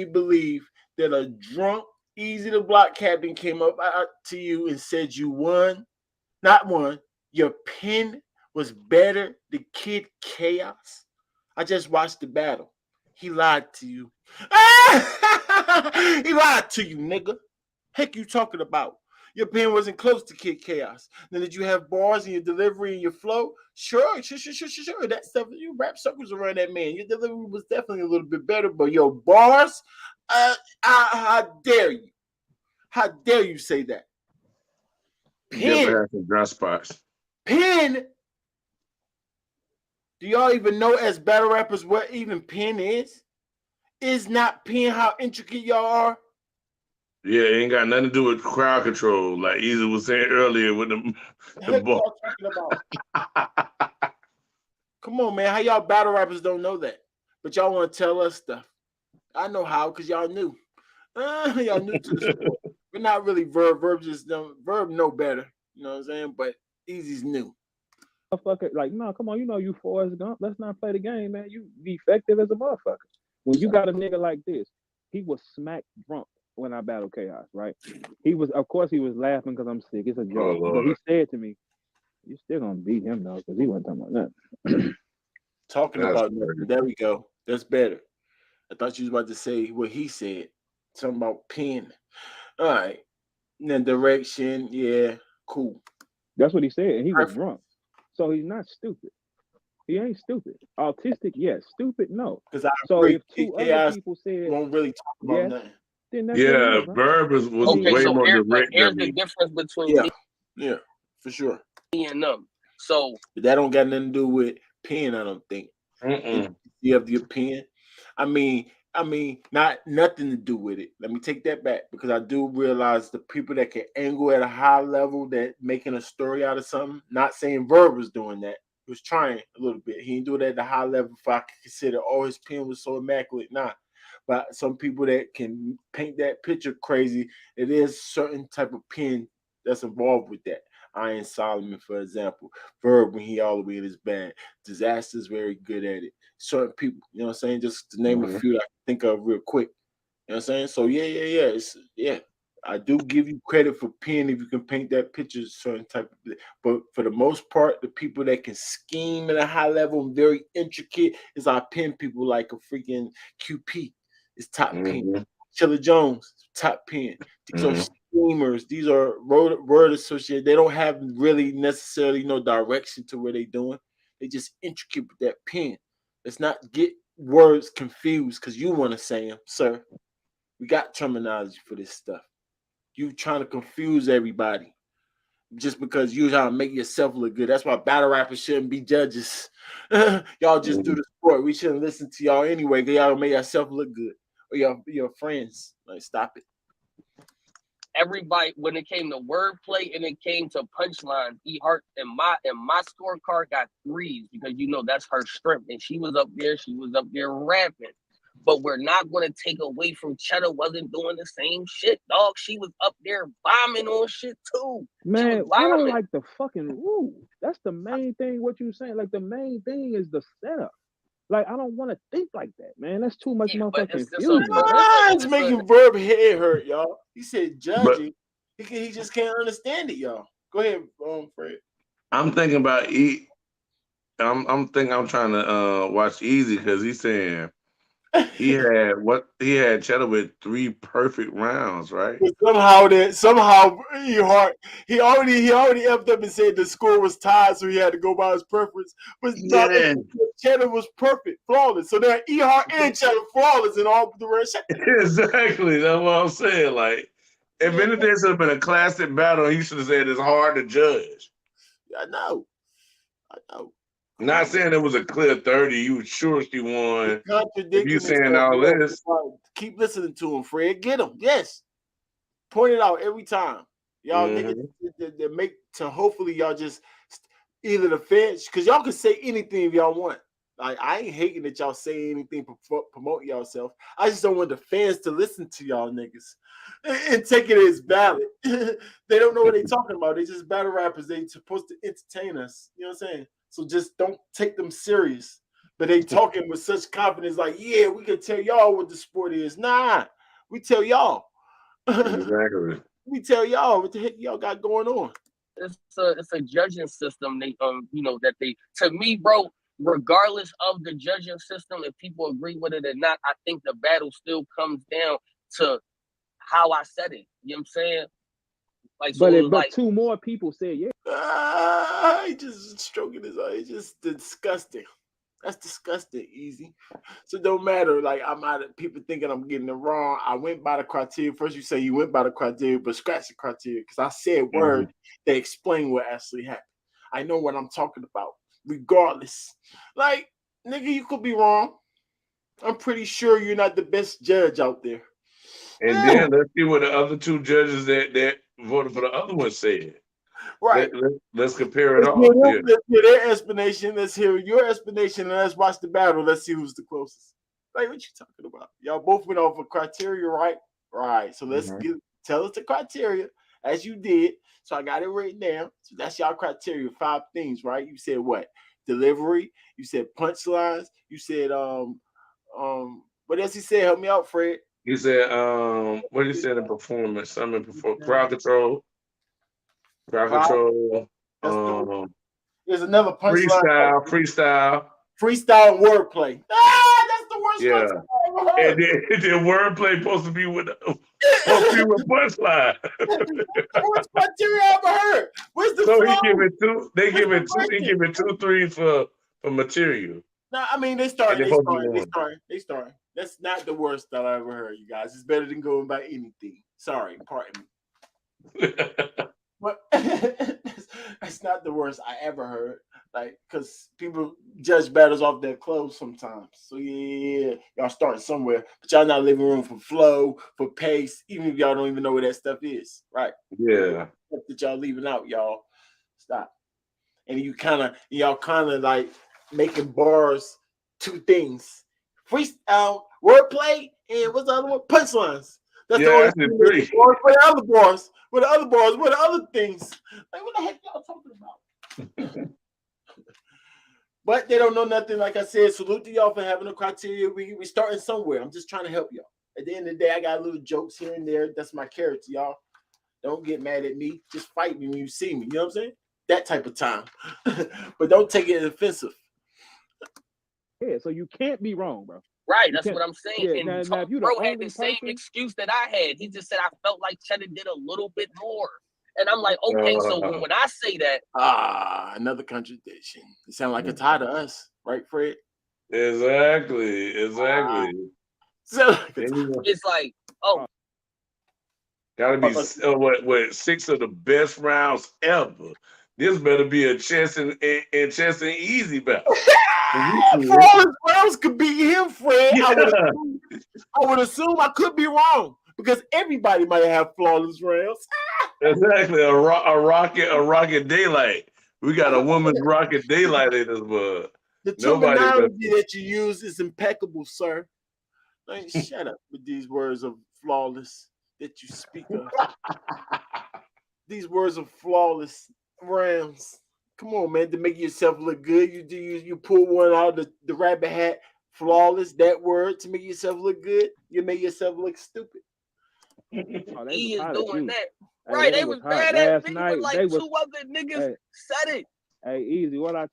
believe that a drunk Eazy the Block Captain came up to you and said you won? Not won. Your pen was better than Kid Chaos. I just watched the battle. He lied to you. He lied to you, nigga. Heck you talking about? Your pen wasn't close to Kid Chaos. Then did you have bars in your delivery and your flow? Sure. That stuff, you wrap circles around that man. Your delivery was definitely a little bit better, but your bars, how dare you? How dare you say that? Pen. Have some dry spots. Pen. Do y'all even know as battle rappers what even pen is? Is not pen how intricate y'all are? Yeah, it ain't got nothing to do with crowd control, like Eazy was saying earlier with the ball. Come on, man. How y'all battle rappers don't know that? But y'all want to tell us stuff. I know how, because y'all knew. Y'all new to the sport. We're not really Verb. Verb know better. You know what I'm saying? But Eazy's new. Like, no, come on, you know you Forrest Gump. Let's not play the game, man. You be effective as a motherfucker. When you got a nigga like this, he was smack drunk when I battled Chaos, right? Of course he was laughing because I'm sick. It's a joke. But he said to me, you still gonna beat him though, because he wasn't talking about that. Talking about nothing. There we go. That's better. I thought you was about to say what he said. Something about pen. All right. And then direction, yeah, cool. That's what he said, and he was drunk. So he's not stupid. He ain't stupid. Autistic, yes. Stupid, no. Because so if 2 other people said won't really talk about nothing. Then that's Verb was way more direct. Here's the difference between me, for sure, and them. So but that don't got nothing to do with pen. I don't think. You have the opinion. I mean, not nothing to do with it. Let me take that back, because I do realize the people that can angle at a high level, that making a story out of something. Not saying Verb was doing that. He was trying a little bit. He didn't do it at the high level if I could consider, his pen was so immaculate. Nah. But some people that can paint that picture crazy, it is certain type of pen that's involved with that. Iron Solomon, for example. Verb, when he all the way in his bag. Disaster's very good at it. Certain people, you know what I'm saying? Just to name a few that I can think of real quick. You know what I'm saying? So yeah. I do give you credit for pen if you can paint that picture certain type of, but for the most part, the people that can scheme at a high level and very intricate is our pen people, like a freaking QP. It's top pen. Chilla Jones, top pen. These are schemers. These are word associated. They don't have really necessarily no direction to where they're doing. They just intricate with that pen. Let's not get words confused because you want to say them, sir. We got terminology for this stuff. You trying to confuse everybody just because you trying to make yourself look good. That's why battle rappers shouldn't be judges. Y'all just do the sport. We shouldn't listen to y'all anyway, because y'all make yourself look good. Or your friends. Like, stop it. Everybody, when it came to wordplay and it came to punchlines, E-Heart and my scorecard got 3s, because that's her strength. And she was up there rapping. But we're not going to take away from Cheddar wasn't doing the same shit, dog. She was up there bombing on shit too. Man, I don't like the fucking rule. That's the main thing. What you saying? Like, the main thing is the setup. Like, I don't want to think like that, man. That's too much motherfucking confusion. It's making Verb head hurt, y'all. He said judging. He just can't understand it, y'all. Go ahead, Fred. I'm thinking about I'm trying to watch Eazy, because he's saying He had Cheddar with 3 perfect rounds, right? But somehow he already effed up and said the score was tied, so he had to go by his preference. But Yeah. Cheddar was perfect, flawless. So they're Earhart and Cheddar flawless in all the rest. Exactly. That's what I'm saying. Like, if anything should have been a classic battle, he should have said it's hard to judge. I know. Not saying it was a clear 30. You sure she won. If you saying himself. all this. Keep listening to him, Fred. Get him. Yes. Point it out every time. Y'all niggas that make to hopefully y'all just either the fans, because y'all can say anything if y'all want. Like, I ain't hating that y'all say anything promote yourself. I just don't want the fans to listen to y'all niggas and take it as valid. They don't know what they talking about. They just battle rappers. They supposed to entertain us. You know what I'm saying? So just don't take them serious. But they talking with such confidence, like, yeah, we can tell y'all what the sport is. Nah, we tell y'all. Exactly. We tell y'all what the heck y'all got going on. It's a judging system. They that they, to me, bro. Regardless of the judging system, if people agree with it or not, I think the battle still comes down to how I said it. You know what I'm saying? Like, so but 2 more people said yeah. He just stroking his eye. It's just disgusting. That's disgusting, Eazy. So it don't matter. Like, I'm out of people thinking I'm getting it wrong. I went by the criteria. First, you say you went by the criteria, but scratch the criteria because I said words that explain what actually happened. I know what I'm talking about. Regardless, like, nigga, you could be wrong. I'm pretty sure you're not the best judge out there. And then let's see what the other 2 judges that voted for the other one said. Right. Let's compare it all. Let's hear their explanation. Let's hear your explanation, and let's watch the battle. Let's see who's the closest. Like, what you talking about? Y'all both went off of criteria, right? Right. So let's tell us the criteria as you did. So I got it written down. So that's y'all criteria. 5 things, right? You said what? Delivery. You said punchlines. You said what else he said? Help me out, Fred. He said what he said in performance. Something before crowd control. Crowd control. There's another punchline. Freestyle and wordplay. That's the worst punchline I ever heard. And then wordplay supposed to be with punchline. Worst criteria I ever heard. Where's the So flow? He give it 2 3s for material. No, I mean they starting. That's not the worst that I ever heard, you guys. It's better than going by anything. Sorry, pardon me. But that's not the worst I ever heard. Like, because people judge battles off their clothes sometimes. So yeah, y'all starting somewhere, but y'all not leaving room for flow, for pace, even if y'all don't even know what that stuff is, right? Yeah. That y'all leaving out, y'all. Stop. And y'all kind of like making bars 2 things: freestyle, wordplay, and what's the other one? Punchlines. That's the only thing. Where the other bars? Where the other bars? Where the other things? Like, what the heck y'all talking about? But they don't know nothing. Like I said, salute to y'all for having a criteria. We starting somewhere. I'm just trying to help y'all. At the end of the day, I got little jokes here and there. That's my character, y'all. Don't get mad at me. Just fight me when you see me. You know what I'm saying? That type of time. But don't take it offensive. Yeah, so you can't be wrong, bro. Right, that's what I'm saying. Yeah, and now, if you bro had the same excuse that I had. He just said I felt like Cheddar did a little bit more. And I'm like, okay, so when I say that, another contradiction. It sounds like a tie to us, right, Fred? Exactly. So it's like, oh, gotta be what 6 of the best rounds ever. This better be a chess and Eazy battle. Flawless rounds could beat him, Fred. Yeah. I would assume I could be wrong because everybody might have flawless rounds. Exactly, a rocket daylight. We got a woman's rocket daylight in this bud. The terminology that you use is impeccable, sir. Like, shut up with these words of flawless that you speak of. These words of flawless rounds. Come on, man, to make yourself look good. You pull one out of the rabbit hat, flawless, that word to make yourself look good. You make yourself look stupid. He is doing that. Right, they was bad at me. Like 2 other niggas said it. Hey, Eazy, what I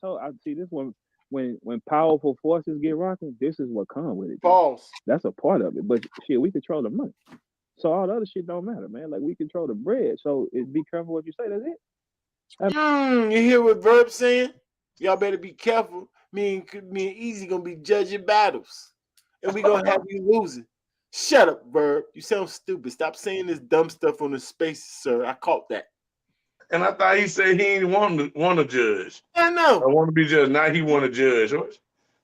see this one. when powerful forces get rocking, this is what comes with it. Pause. That's a part of it. But shit, we control the money. So all the other shit don't matter, man. Like we control the bread. So be careful what you say. That's it. You hear what Verb saying? Y'all better be careful. Me and Eazy gonna be judging battles, and we gonna have you losing. Shut up, Verb. You sound stupid. Stop saying this dumb stuff on the spaces, sir. I caught that. And I thought he said he didn't want to judge. I know. I want to be judged. Now he want to judge.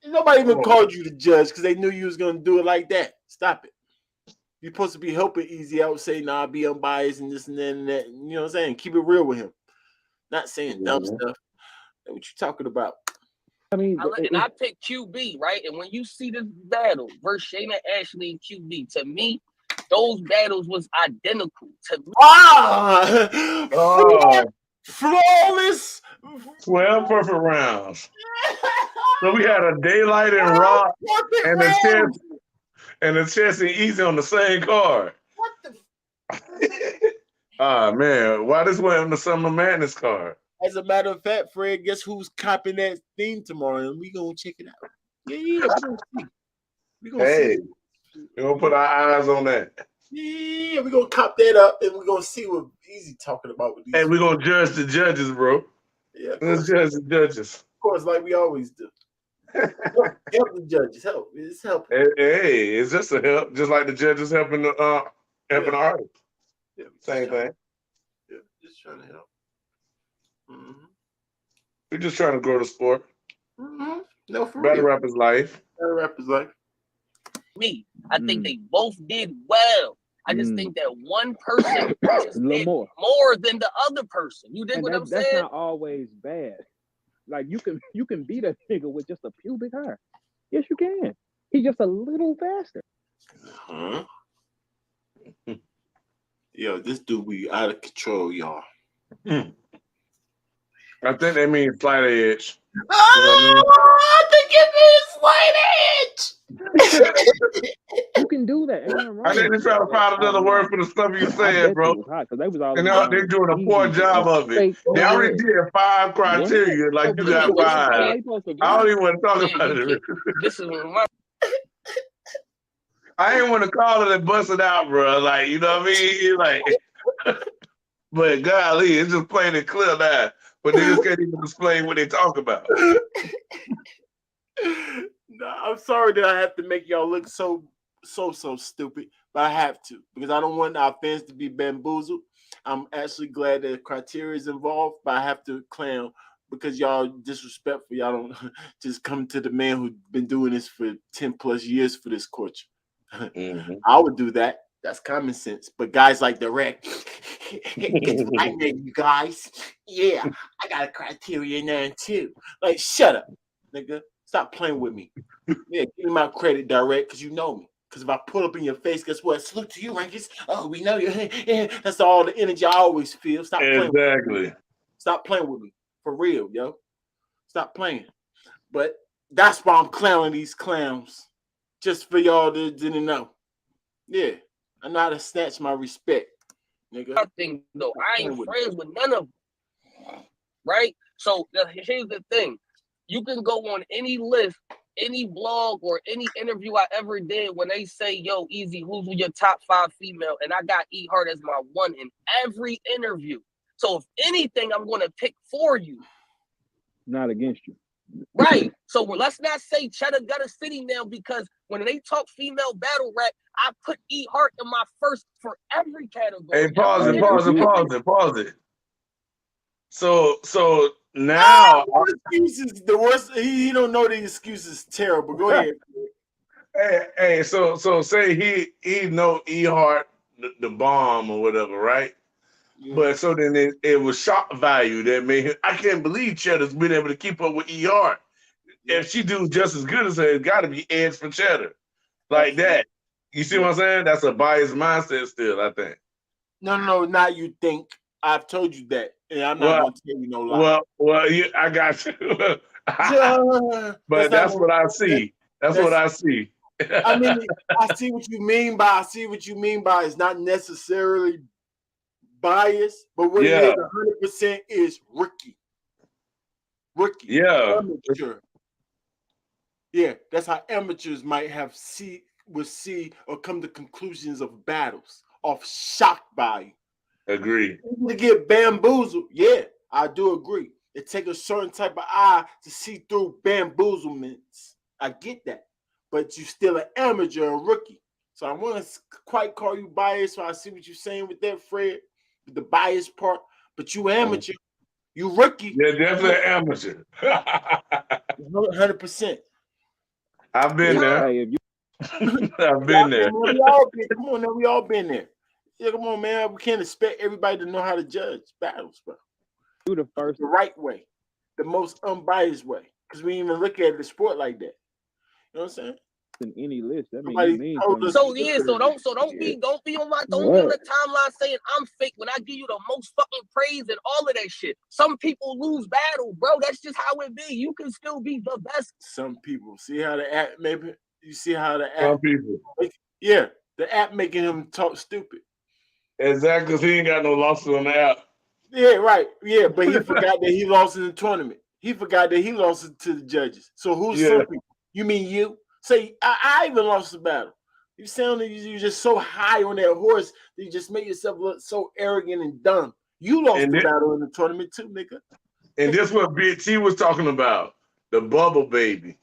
Nobody even called you to judge because they knew you was gonna do it like that. Stop it. You're supposed to be helping Eazy out, say, nah, be unbiased and this and that and that. You know what I'm saying? Keep it real with him. Not saying dumb stuff. What you talking about? I mean, I picked QB, right? And when you see this battle versus Shayna Ashley and QB, to me, those battles was identical. To me. Flawless. 12 perfect rounds. So we had a Daylight and Rock and the chess and Eazy on the same card. What the? Man, why this wasn't on the Summer Madness card? As a matter of fact, Fred, guess who's copying that theme tomorrow? And we gonna check it out. Yeah, we gonna see. We're gonna put our eyes on that. Yeah, we're gonna cop that up and we're gonna see what Eazy talking about with these. Hey, we're gonna judge the judges, bro. Yeah, let's judge the judges. Of course, like we always do. Help the judges. Help. It's helping. Hey, it's just a help, just like the judges helping the artists. Yeah, same thing. Yeah, just trying to help. Mm-hmm. We're just trying to grow the sport. Mm-hmm. No, for Better real. rap is life. Better rap is life. Me, I think they both did well. I just think that one person just did more than the other person. You dig what I'm saying? That's not always bad. Like you can beat a nigga with just a pubic hair. Yes, you can. He's just a little faster. Huh? Yo, this dude be out of control, y'all. I think they mean slight edge. I think it means slight edge. You can do that. I think they try to find another word for the stuff you saying, bro. They're doing a poor job of it. They already did 5 criteria, like you got 5. I don't even want to talk about it. This is my. I ain't want to call it and bust it out, bro. Like, you know what I mean? Like, but golly, it's just plain and clear now. But niggas can't even explain what they talk about. No, I'm sorry that I have to make y'all look so stupid, but I have to because I don't want our fans to be bamboozled. I'm actually glad that criteria is involved, but I have to clown because y'all disrespectful. Y'all don't just come to the man who's been doing this for 10 plus years for this culture. Mm-hmm. I would do that. That's common sense. But guys like Direct, it's my name, you guys. Yeah, I got a criteria in there too. Like, shut up, nigga. Stop playing with me. Yeah, give me my credit, Direct, because you know me. Because if I pull up in your face, guess what? Salute to you, Rankins. Oh, we know you. That's all the energy I always feel. Stop playing with me. Stop playing with me. For real, yo. Stop playing. But that's why I'm clowning these clowns. Just for y'all that didn't know. Yeah. I know how to snatch my respect, nigga. I think, though, I ain't friends with none of them. Right? So here's the thing. You can go on any list, any blog, or any interview I ever did when they say, yo, Eazy, who's your top 5 female? And I got E Heart as my 1 in every interview. So if anything, I'm going to pick for you. Not against you. Right. So let's not say Cheddar Gutter City now, because when they talk female battle rap, I put E Heart in my first for every category. Hey, pause it. So now excuses, the worst. He don't know the excuses. Terrible. Go ahead. Hey. So say he know E Heart the bomb or whatever, right? Yeah. But so then it was shock value that made him. I can't believe Cheddar's been able to keep up with E Heart. Yeah. If she do just as good as her, it's got to be edge for Cheddar, like that. You see what I'm saying? That's a biased mindset still, I think. No, not you think. I've told you that, and I'm not going to tell you no lie. Well, I got you. But that's what I see. That's what I see. I mean, I see what you mean by. It's not necessarily biased, but what it is 100% is Ricky. Yeah. Amateur. Yeah, that's how amateurs might have see or come to conclusions of battles off shock value. Agree. To get bamboozled, yeah, I do agree. It takes a certain type of eye to see through bamboozlements. I get that, but you still an amateur, a rookie. So I want to quite call you biased. So I see what you're saying with that, Fred, with the bias part. But you amateur, you rookie. Yeah, definitely amateur. 100%. I've been there. Hey, if you I've been there. We all been, come on, now, we all been there. Yeah, come on, man. We can't expect everybody to know how to judge battles, bro. do the first, The right way, the most unbiased way, because we didn't even look at the sport like that. You know what I'm saying? in any list, that means Somebody you mean told something. us So to yeah, look so at don't it. so don't be don't be on my don't be What? on the timeline saying I'm fake when I give you the most fucking praise and all of that shit. Some people lose battle, bro. That's just how it be. You can still be the best. Some people see how the app, maybe you see how the Some app, people. yeah, the app making him talk stupid. Exactly, because he ain't got no losses on the app. Yeah, right. Yeah, but he forgot that he lost in the tournament. He forgot that he lost it to the judges. So who's Yeah. some people? You mean you? Say I even lost the battle. You sound like you're just so high on that horse that you just make yourself look so arrogant and dumb. You lost the battle in the tournament too, nigga. And this what Big T was talking about, the bubble baby.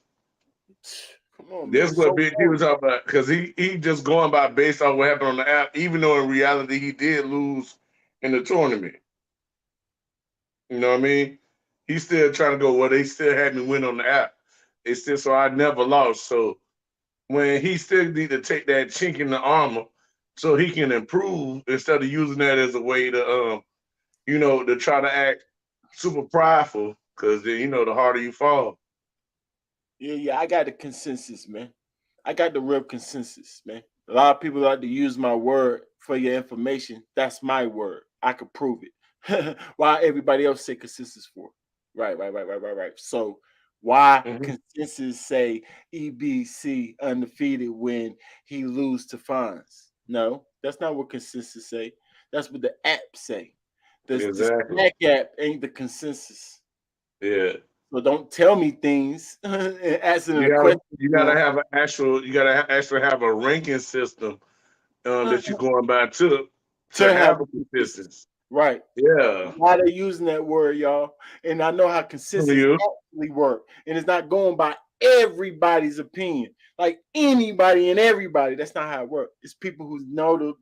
Come on, This man. what So Big T was talking about, because he just going by based off what happened on the app, even though in reality he did lose in the tournament. You know what I mean? He's still trying to go, well, they still had me win on the app. They still, so I never lost. So when he still need to take that chink in the armor so he can improve instead of using that as a way to to try to act super prideful, because then the harder you fall. Yeah, I got the consensus, man. I got the real consensus, man. A lot of people like to use my word for your information. That's my word. I could prove it. Why everybody else say consensus for? Right. So why consensus say EBC undefeated when he lose to Fonz? No, that's not what consensus say. That's what the app say. The Snack app ain't the consensus. Yeah. So don't tell me things asking a question. You gotta have an actual. You gotta actually have a ranking system that you're going by to have a consistency. Right. Yeah. Why they using that word, y'all? And I know how consensus actually work, and it's not going by everybody's opinion, like anybody and everybody. That's not how it works. It's people who know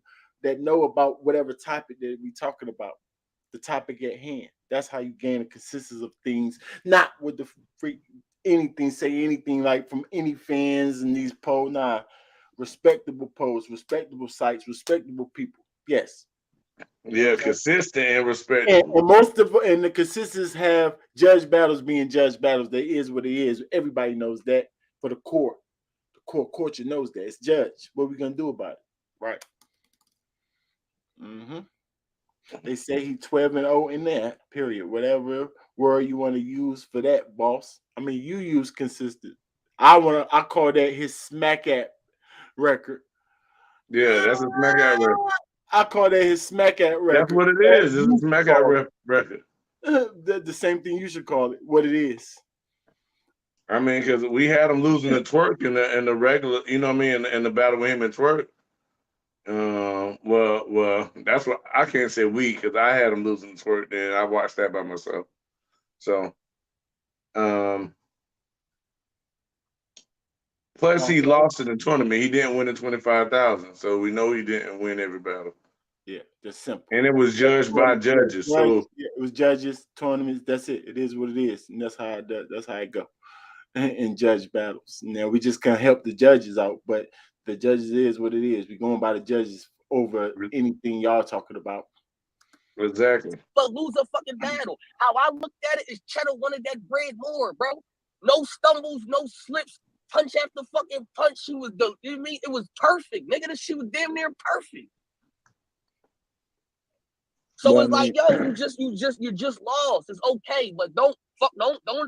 about whatever topic that we talking about, the topic at hand. That's how you gain a consensus of things, not with the freak say anything like from any fans and these polls. Nah, respectable polls, respectable sites, respectable people. Yes. Yeah, consistent and respectable. And most of the consistents have judge battles being judge battles. There is what it is. Everybody knows that. For the court, culture knows that it's judge. What are we gonna do about it, right? They say he's 12-0 in that period. Whatever word you want to use for that, boss. I mean, you use consistent. I call that his smack at record. Yeah, that's a smack at record. I call that his smack at record. That's what it is. It's a smack at record. The same thing you should call it. What it is. I mean, because we had him losing the twerk in the regular, you know what I mean, in the battle with him and twerk. Well, that's what I can't say we, because I had him losing the twerk. Then I watched that by myself. So, plus he lost in the tournament. He didn't win the 25,000, so we know he didn't win every battle. Yeah, that's simple. And it was judged by judges. So it was judges, tournaments. That's it. It is what it is, and that's how it does. That's how it go in judge battles. Now we just can't help the judges out, but the judges is what it is. We're going by the judges over anything y'all talking about. Exactly. But lose a fucking battle. How I looked at it is Cheddar wanted that bread more, bro. No stumbles, no slips. Punch after fucking punch. She was the. You know what I mean? It was perfect, nigga. She was damn near perfect. So it's like, yo, you just lost. It's okay, but don't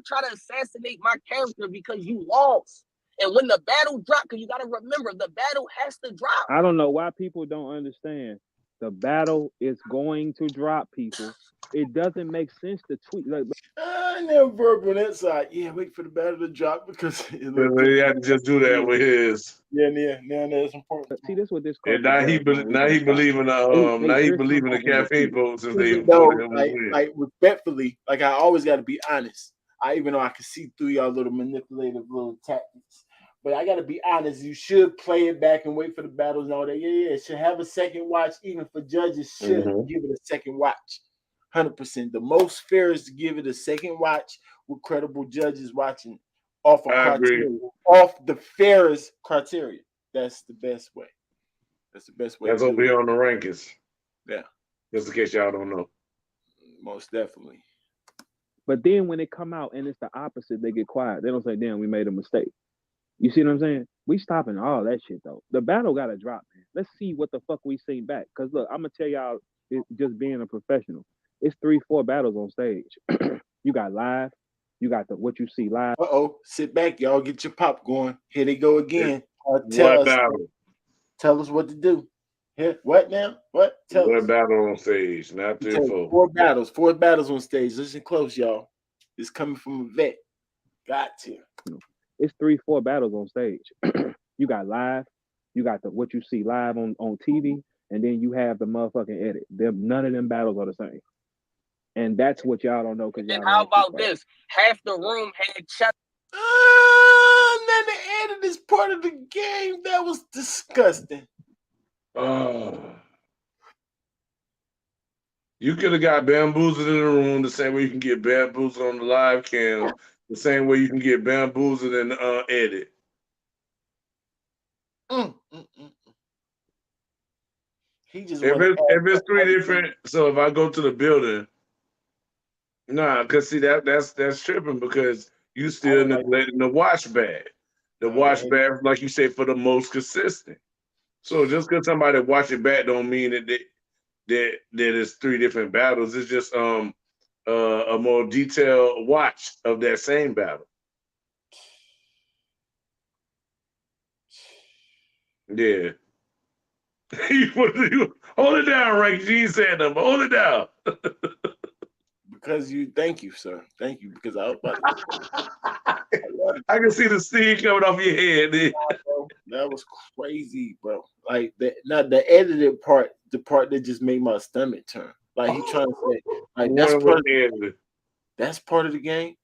try to assassinate my character because you lost. And when the battle dropped, because you gotta remember the battle has to drop. I don't know why people don't understand. The battle is going to drop, people. It doesn't make sense to tweet like I never verbal on that side. Yeah, wait for the battle to drop because he had to just do that with his. Yeah, that's important. See, this what this And culture now he does, man. now he believe in They the caffeine potency they No, like respectfully, like I always got to be honest. Even though I can see through y'all little manipulative little tactics, but I got to be honest. You should play it back and wait for the battles and all that. Yeah, it should have a second watch. Even for judges, should give it a second watch. 100%. The most fair is to give it a second watch with credible judges watching off of criteria, off the fairest criteria. That's the best way. That's the best way. That's what be on the rankings. Yeah. Just in case y'all don't know. Most definitely. But then when it come out and it's the opposite, they get quiet. They don't say, damn, we made a mistake. You see what I'm saying? We stopping all that shit, though. The battle got to drop, man. Let's see what the fuck we seen back. Because, look, I'm going to tell y'all, just being a professional, it's 3-4 battles on stage. You got live. You got what you see live. Sit back, y'all. Get your popcorn. Here they go again. Tell us what to do. Here, what now? What? Tell us. Battle on stage, not 3-4. 4 battles on stage. Listen close, y'all. It's coming from a vet. Got to. It's 3-4 battles on stage. You got live. You got what you see live on TV, and then you have the motherfucking edit. None of them battles are the same. And that's what y'all don't know. And how about this? Half the room had shut. And then the edit is part of the game. That was disgusting. You could have got bamboozled in the room the same way you can get bamboozled on the live cam, the same way you can get bamboozled in the edit. He just if it's 3 different, so if I go to the building, because see that's tripping because you still neglecting the watch bag. The watch bag, like you say, for the most consistent. So just because somebody watch it back don't mean that it's 3 different battles. It's just a more detailed watch of that same battle. Yeah. Hold it down, Rank. You ain't saying nothing, but hold it down. Thank you, sir. Thank you, because I was about to I can see the steam coming off your head, dude. That was crazy, bro. Like not the edited part, the part that just made my stomach turn. Like he trying to say, like that's part of the game.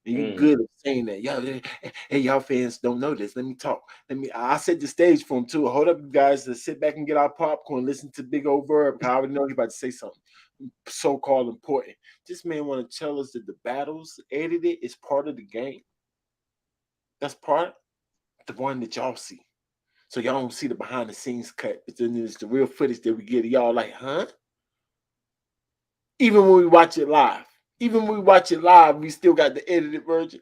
And you good at saying that. Hey, y'all fans don't know this. Let me talk. I set the stage for him too. Hold up, you guys, to sit back and get our popcorn, listen to Big O Verb. I already know he's about to say something so-called important. This man want to tell us that the battles edited is part of the game. That's part of the one that y'all see. So y'all don't see the behind the scenes cut, but then there's the real footage that we get. Y'all like, huh? Even when we watch it live. We still got the edited version.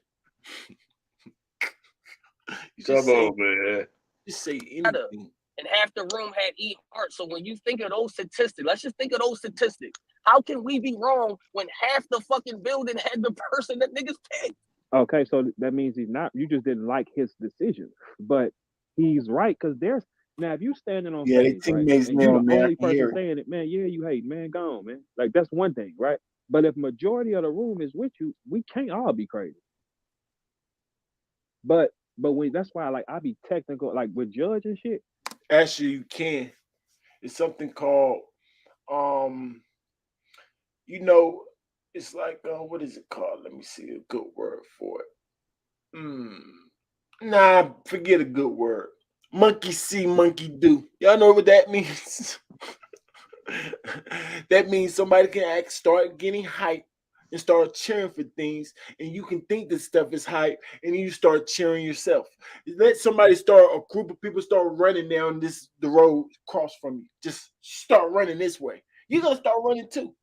Come on, man. Just say anything. And half the room had E heart. So when you think of those statistics, let's just think of those statistics. How can we be wrong when half the fucking building had the person that niggas picked? Okay, so that means he's not. You just didn't like his decision, but he's right because there's now if you standing on stage, right, and you're the only person saying it, man. Yeah, you hate, man. Go on, man. Like that's one thing, right? But if majority of the room is with you, we can't all be crazy. But that's why I be technical, like with judge and shit. Actually, you can. It's something called, it's like what is it called? Let me see a good word for it. Nah, forget a good word. Monkey see, monkey do. Y'all know what that means? That means somebody can start getting hype and start cheering for things, and you can think this stuff is hype, and then you start cheering yourself. Let somebody a group of people start running down the road across from you. Just start running this way. You're gonna start running too.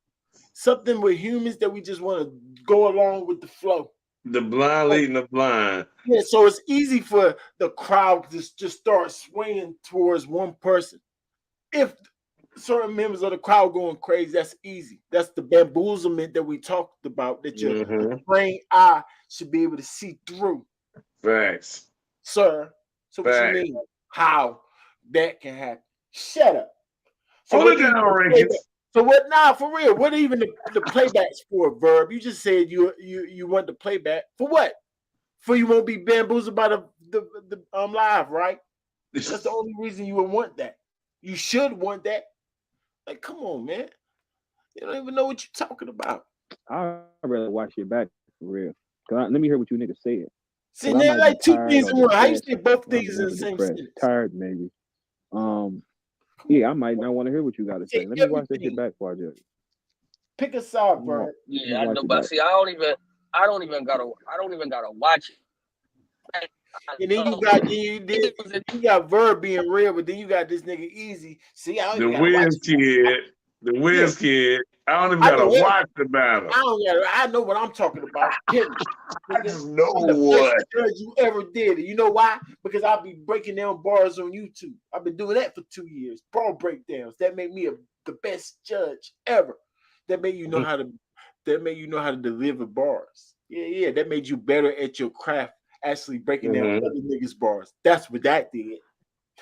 Something with humans that we just want to go along with the flow. The blind leading the blind. Yeah, so it's easy for the crowd to just start swinging towards one person. If certain members of the crowd going crazy, that's easy. That's the bamboozlement that we talked about, that your brain eye should be able to see through. Facts. Sir. So what you mean? How that can happen? Shut up. So hold it down, Rankins. So what? Nah, for real. What even the playbacks for, Verb? You just said you want the playback for what? For you won't be bamboozled by the live, right? That's the only reason you would want that. You should want that. Like, come on, man. You don't even know what you're talking about. I'd rather watch it back for real. Let me hear what you niggas said. See, now like two things in one. How you say both things in the same depressed, sentence? tired, maybe. Yeah, I might not want to hear what you got to say. Let me watch that shit back for you. Pick a side, bro. Yeah, I know, but see, I don't even gotta watch it. And then you got Verb being real, but then you got this nigga Eazy. See, I don't the even gotta watch kid. The Wiz kid. I don't even gotta watch the battle. I know what I'm talking about. Period. I just know I'm the what best judge you ever did. You know why? Because I'll be breaking down bars on YouTube. I've been doing that for 2 years. Bar breakdowns. That made me the best judge ever. That made you know how to. That made you know how to deliver bars. Yeah. That made you better at your craft. Actually breaking down other niggas' bars. That's what that did.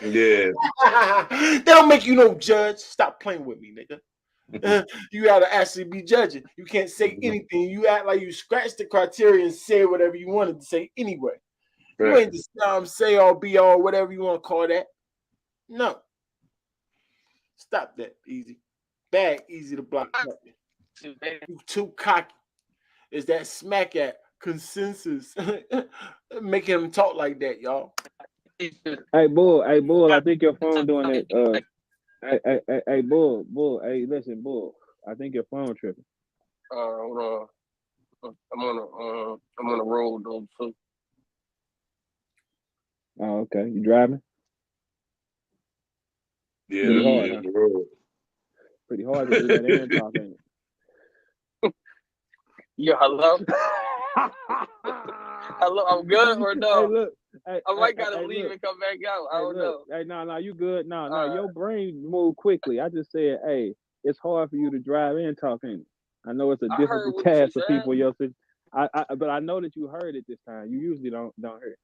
Yeah. That don't make you no judge. Stop playing with me, nigga. You gotta actually be judging. You can't say anything. You act like you scratched the criteria and say whatever you wanted to say anyway. Right. You ain't the say all be all, whatever you want to call that. No. Stop that, Eazy. Bag Eazy to block. You too cocky. Is that smack at consensus making him talk like that, y'all? Hey, bull. I think your phone doing it. Hey, bull. Hey, listen, bull. I think your phone tripping. Hold on. I'm on a road though. So. Oh, okay. You driving? Yeah, pretty hard. Huh? Pretty hard to do that and talk, ain't it? Yeah, hello. Hello, I'm good or no? Hey, look. I might gotta leave and come back out. I don't know. Hey, no, you good? No, your brain moved quickly. I just said, hey, it's hard for you to drive and talk, ain't it? I know it's a difficult task for people. But I know that you heard it this time. You usually don't hear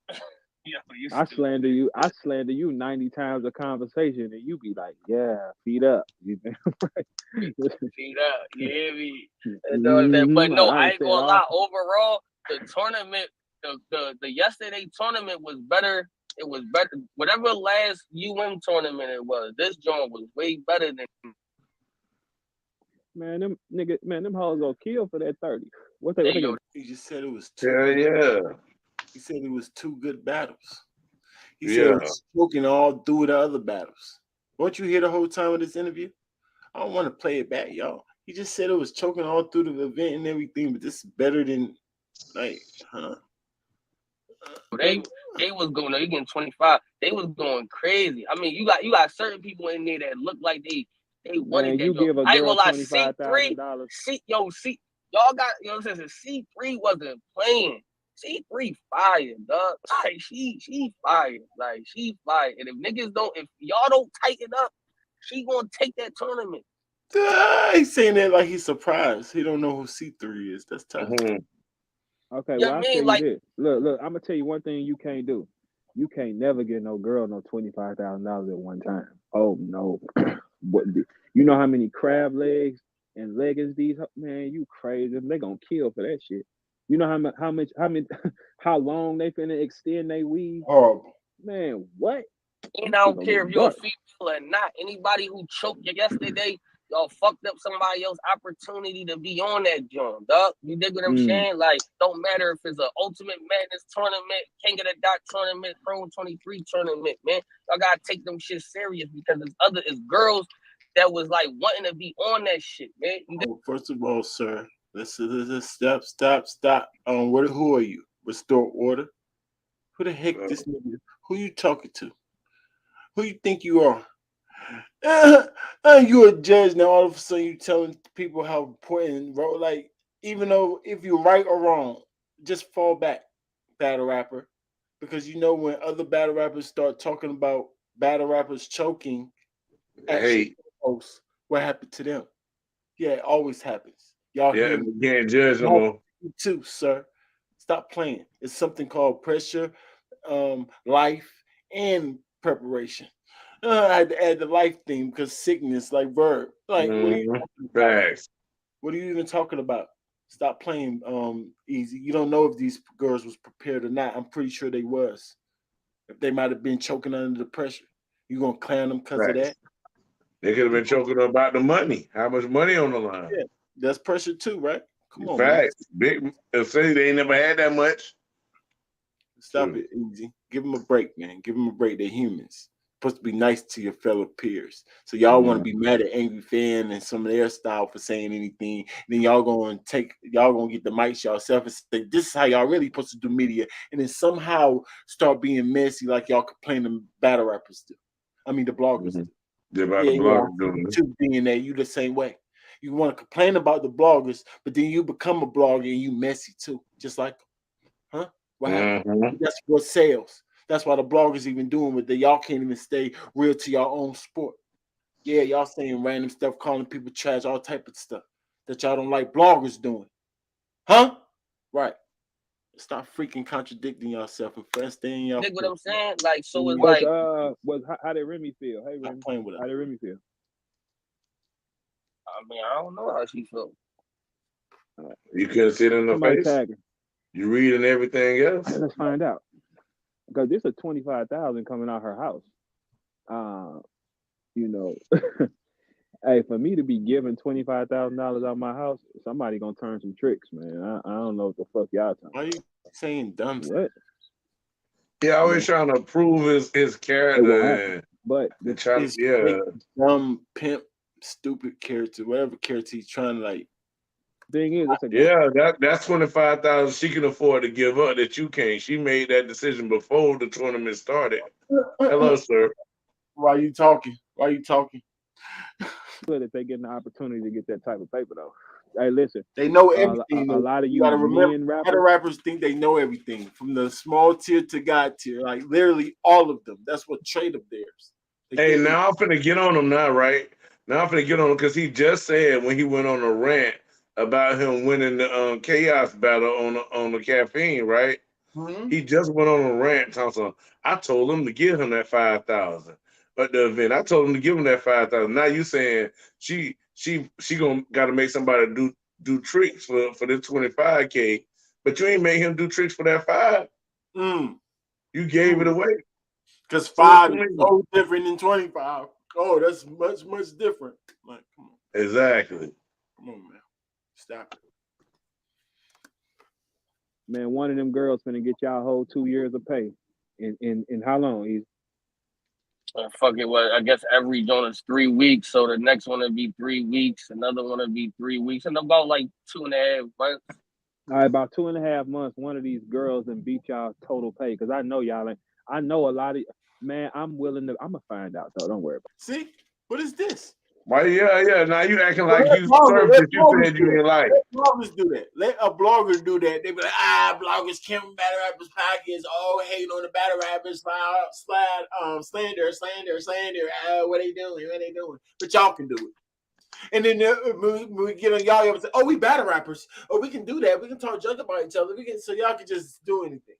it. I slander you 90 times a conversation, and you be like, "Yeah, feet up." Feet up, you hear me? But no, I ain't gonna lie. Overall, the tournament, the yesterday tournament was better. It was better. Whatever last UN tournament it was, this joint was way better than. Man, them hoes gonna kill for that 30. What they? He just said it was two. Yeah. He said it was two good battles. He said it was smoking all through the other battles. Weren't you here the whole time of this interview? I don't want to play it back, y'all. He just said it was choking all through the event and everything, but this is better than They was going. They getting 25. They was going crazy. I mean, you got certain people in there that look like they wanted that. You give a I ain't girl gonna lie. C3, y'all got what I'm saying. C3 wasn't playing. C3 fire, dog. Like she fire. Like she fire. And if y'all don't tighten up, she gonna take that tournament. He's saying that like he's surprised. He don't know who C3 is. That's tough. Okay, well I'll tell you this. Look, I'm gonna tell you one thing you can't do. You can't never get no girl no $25,000 at one time. Oh no. You know how many crab legs and leggings these man, you crazy. They gonna kill for that shit. You know how long they finna extend they weave? Horrible. Man, what? And I don't care if you're a female or not. Anybody who choked yesterday, y'all fucked up somebody else's opportunity to be on that joint, dog. You dig what I'm saying? Like, don't matter if it's an Ultimate Madness tournament, King of the Dot tournament, Pro 23 tournament, man. Y'all gotta take them shit serious because it's girls that was like wanting to be on that shit, man. First of all, sir, let's stop. Who are you? Restore order. Who the heck this nigga? Who you talking to? Who you think you are? You a judge now. All of a sudden, you telling people how important, bro. Like, even though if you're right or wrong, just fall back, battle rapper, because you know when other battle rappers start talking about battle rappers choking, posts, what happened to them? Yeah, it always happens. Y'all you can't judge no more. You too, sir. Stop playing. It's something called pressure, life, and preparation. I had to add the life theme because sickness, like verb. Like, what are you talking about? What are you even talking about? Stop playing Easy. You don't know if these girls was prepared or not. I'm pretty sure they was. If they might have been choking under the pressure, you gonna clown them because of that? They could have been choking about the money. How much money on the line? Yeah, that's pressure too, right? Come on, Facts. man. Big say they ain't never had that much. Stop it, Easy. Give them a break, man. Give them a break. They're humans. Supposed to be nice to your fellow peers. So y'all want to be mad at Angry Fan and some of their style for saying anything. Then y'all gonna get the mics yourself and say this is how y'all really supposed to do media, and then somehow start being messy like y'all complain the battle rappers do. I mean the bloggers do. They're about the bloggers doing it. Too being that you the same way. You want to complain about the bloggers, but then you become a blogger and you messy too, just like them. Huh? What happened? That's what sales. That's why the bloggers even doing with that. Y'all can't even stay real to your own sport. Yeah, y'all saying random stuff, calling people trash, all type of stuff that y'all don't like bloggers doing. Huh? Right. Stop freaking contradicting yourself and first stay in your. Think what I'm saying? Like, so it's how did Remy feel? Hey, Remy, how did Remy feel? I mean, I don't know how she felt. You couldn't see it in the face. Tag her. You reading everything else. Let's find out. Because this is $25,000 coming out her house. Hey, for me to be giving $25,000 out my house, somebody gonna turn some tricks, man. I don't know what the fuck y'all talking. Why are you saying dumb stuff? What? Yeah, always trying to prove his character, but dumb pimp, stupid character, whatever character he's trying to like. Thing is, that's 25,000 she can afford to give up that you can't. She made that decision before the tournament started. Hello, sir. Why are you talking? Good if they get an opportunity to get that type of paper though. Hey, listen. They know everything. A lot of you gotta remember, rappers think they know everything from the small tier to God tier. Like literally all of them. That's what trade of theirs. Now I'm finna get on him now, right? Now I'm finna get on him because he just said when he went on a rant about him winning the chaos battle on the caffeine, right? Mm-hmm. He just went on a rant, Thompson. I told him to give him that 5,000 at the event. I told him to give him that 5,000. Now you saying she got to make somebody do tricks for this 25K, but you ain't make him do tricks for that 5. You gave it away. Because 5 is so different than 25. Oh, that's much different. Like, come on. Exactly. Come on, man. Stop it. Man, one of them girls finna get y'all a whole 2 years of pay. In how long? Fuck it, well, I guess every joint is 3 weeks, so the next one will be 3 weeks, another one will be 3 weeks, and about like 2.5 months. All right, about 2.5 months, one of these girls and beat y'all total pay. Because I know y'all I know a lot of man, I'm gonna find out though. Don't worry about it. See? What is this? Why? Yeah. Now you acting like you served that you said you didn't like. Let bloggers do that. Let a blogger do that. They be like, bloggers can't battle rappers pockets. Oh, hating on the battle rappers. Slander. What they doing? But y'all can do it. And then when we get on y'all and say, oh, we battle rappers. Oh, we can do that. We can talk junk about each other. So y'all can just do anything.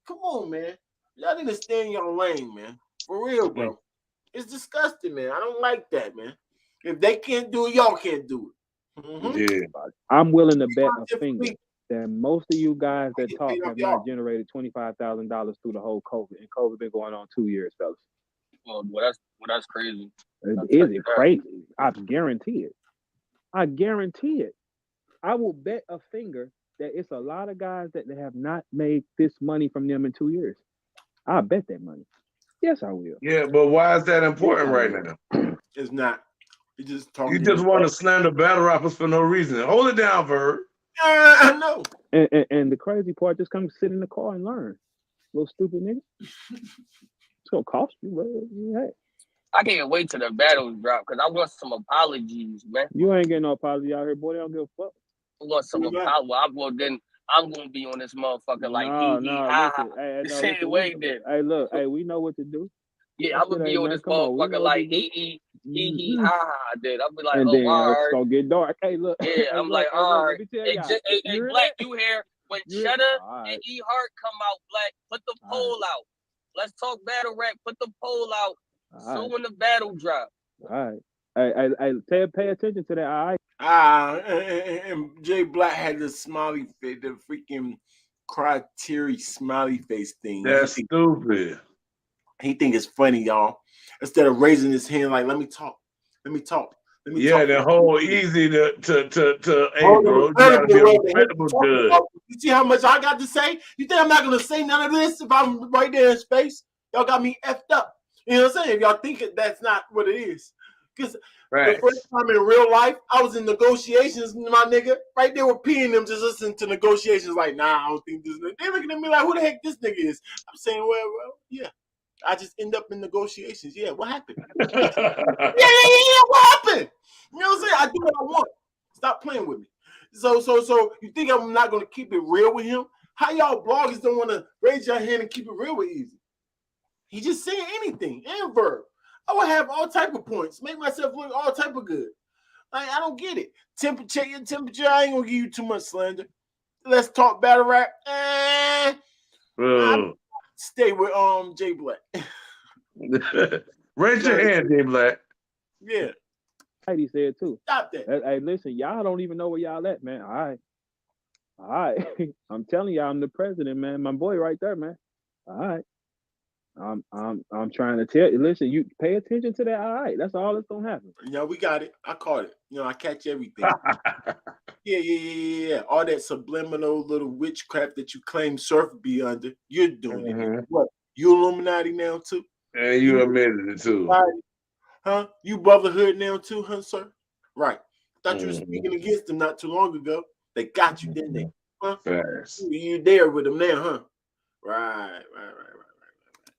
Come on, man. Y'all need to stay in your lane, man. For real, bro. It's disgusting, man. I don't like that, man. If they can't do it, y'all can't do it. Mm-hmm. Yeah. I'm willing to bet a finger that most of you guys that talk have not generated $25,000 through the whole COVID. And COVID been going on 2 years, fellas. Well, that's crazy. Is it crazy? I guarantee it. I will bet a finger that it's a lot of guys that have not made this money from them in 2 years. I bet that money. Yes, I will. Yeah, but why is that important right now? It's not. You just want to slander battle rappers for no reason. Hold it down, Verb. I know. And the crazy part, just come sit in the car and learn. Little stupid nigga. It's gonna cost you, but hey. I can't wait till the battles drop because I want some apologies, man. You ain't getting no apology out here, boy. They don't give a fuck. I want some apology. Well, then I'm gonna be on this motherfucker like ha ha. The same way then. Hey, look, we know what to do. Yeah, I'm gonna be on this motherfucker like he ha ha. Then I'll be like, and then all right. It's gonna get dark. Hey, look. Yeah, I'm like, all right. Hey, Black, you here? When Cheddar and E Heart come out, Black, put the poll out. Let's talk battle rap. Put the poll out. So when the battle drop. All right. I pay attention to that. All right. And Jay Black had the smiley face, the freaking criteria smiley face thing. That's stupid. He think it's funny, y'all. Instead of raising his hand like, let me talk. Yeah, the whole easy to hey, bro, you gotta be a respectable judge. You see how much I got to say? You think I'm not gonna say none of this if I'm right there in space? Y'all got me effed up. You know what I'm saying? If y'all think that's not what it is. Because the first time in real life, I was in negotiations, my nigga. Right there with P and them just listening to negotiations like, nah, I don't think this nigga. They're looking at me like, who the heck this nigga is? I'm saying, well, yeah. I just end up in negotiations. Yeah, what happened? yeah, what happened? You know what I'm saying? I do what I want. Stop playing with me. So you think I'm not gonna keep it real with him? How y'all bloggers don't want to raise your hand and keep it real with Eazy? He just saying anything, and verb. I would have all type of points, make myself look all type of good. Like, I don't get it. Temperature, your temperature. I ain't gonna give you too much slander. Let's talk battle rap. Stay with Jay Black. Raise your hand, Jay Black. Yeah. He said too. Stop that. Hey, listen, y'all don't even know where y'all at, man. All right. I'm telling y'all, I'm the president, man. My boy right there, man. All right. I'm trying to tell you. Listen, you pay attention to that. All right, that's all that's gonna happen. Yeah, we got it. I caught it. I catch everything. Yeah. All that subliminal little witchcraft that you claim Surf be under, you're doing it. What? You Illuminati now too? And you admitted it too. Huh? You brotherhood now too, huh, sir? Right. Thought you were speaking against them not too long ago. They got you, didn't they? Huh? You there with them now, huh? Right.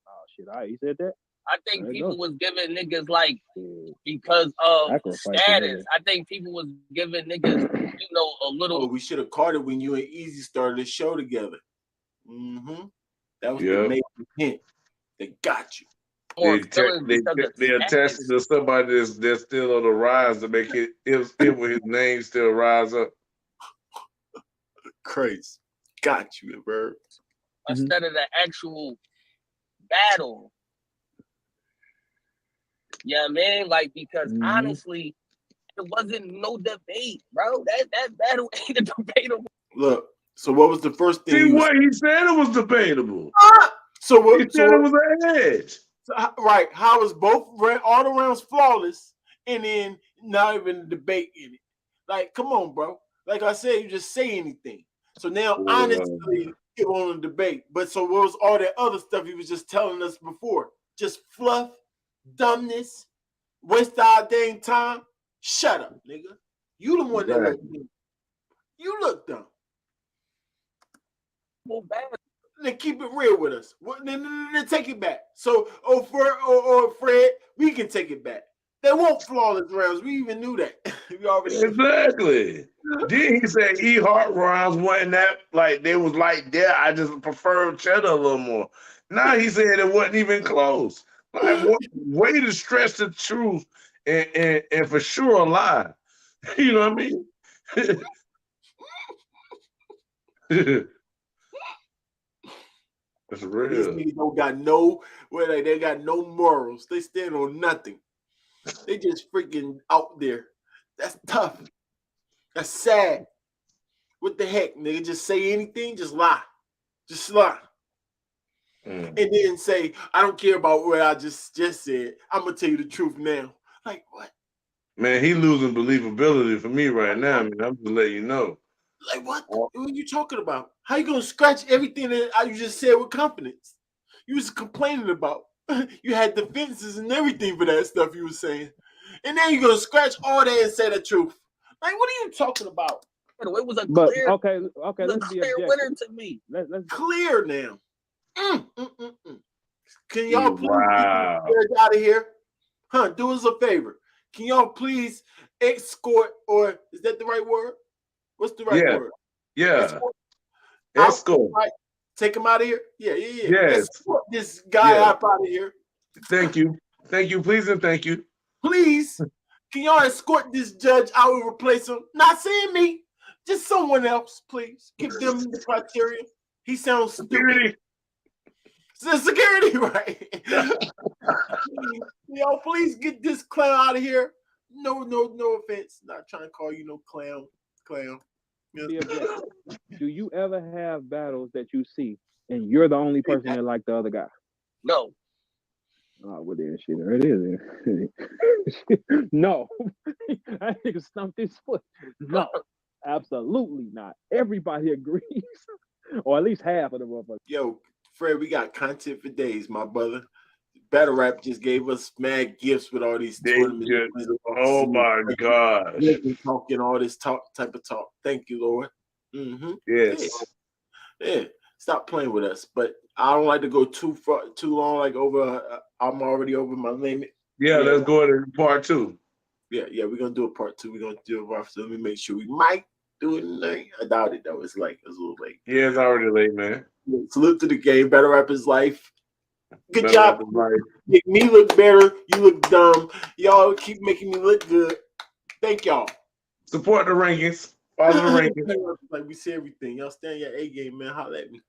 Oh shit! You said that. I think people was giving niggas like because of status. I think people was giving niggas, a little. Oh, we should have caught it when you and Eazy started the show together. That was the major hint. They got you. They attached to somebody that's still on the rise to make it with his name still rise up. Crazy. Got you, bro. Instead of the actual battle. Yeah, man, like because honestly, it wasn't no debate, bro. That battle ain't a debatable. Look, so what was the first thing? See what he said? It was debatable. So what? He said it was an edge. So, right? How was both all the rounds flawless, and then not even a debate in it? Like, come on, bro. Like I said, you just say anything. So now, honestly, it won't a debate. But so what was all that other stuff he was just telling us before? Just fluff, dumbness, waste our dang time. Shut up, nigga. You the one that look dumb. You look dumb. Well, bad. Then keep it real with us. Then take it back. So, Fred, we can take it back. They won't flawless rounds. We even knew that. We already exactly. Then he said E-Heart rounds wasn't that like they was like that. I just prefer Cheddar a little more. Now he said it wasn't even close. Like way to stress the truth and for sure a lie. You know what I mean? That's real. These niggas don't got they got no morals. They stand on nothing. They just freaking out there. That's tough. That's sad. What the heck, nigga? Just say anything, just lie. Just lie. And then say, I don't care about what I just said. I'm gonna tell you the truth now. Like what? Man, he losing believability for me right now. Man, I'm just letting you know. Like what? What are you talking about? How you gonna scratch everything that you just said with confidence? You was complaining about. You had defenses and everything for that stuff you were saying. And then you're gonna scratch all that and say the truth. Like, what are you talking about? It was a clear, let's be clear winner to me. Let's clear now. Can y'all please get out of here? Huh? Do us a favor. Can y'all please escort, or is that the right word? What's the right word? Yeah. Escort. Right. Take him out of here. Yeah. Yes. Escort this guy out of here. Thank you, please and thank you. Please, can y'all escort this judge out and replace him? Not saying me, just someone else, please. Give them the criteria. He sounds stupid. Security, right? Yo, please get this clown out of here. No offense. Not trying to call you no clown. Yeah. Do you ever have battles that you see and you're the only person that like the other guy? No. Oh, well then shit, there it is. No. I nigga stumped his foot. No, absolutely not. Everybody agrees. Or at least half of the motherfuckers. Yo, Fred, we got content for days, my brother. Battle Rap just gave us mad gifts with all these tournaments. Oh my gosh. Talking all this type of talk. Thank you, Lord. Mm-hmm. Yes. Yeah. Stop playing with us. But I don't like to go too long, like over. I'm already over my limit. Yeah, let's go into part 2. Yeah, we're gonna do a part 2. We're gonna do it after. Let me make sure we might do it tonight. I doubt it though. It's a little late. Yeah, it's already late, man. Salute to the game. Battle Rap is life. Good job. Make me look better. You look dumb. Y'all keep making me look good. Thank y'all. Support the rankings. Follow the rankings. Like we see everything. Y'all stay in your A game, man. Holla at me.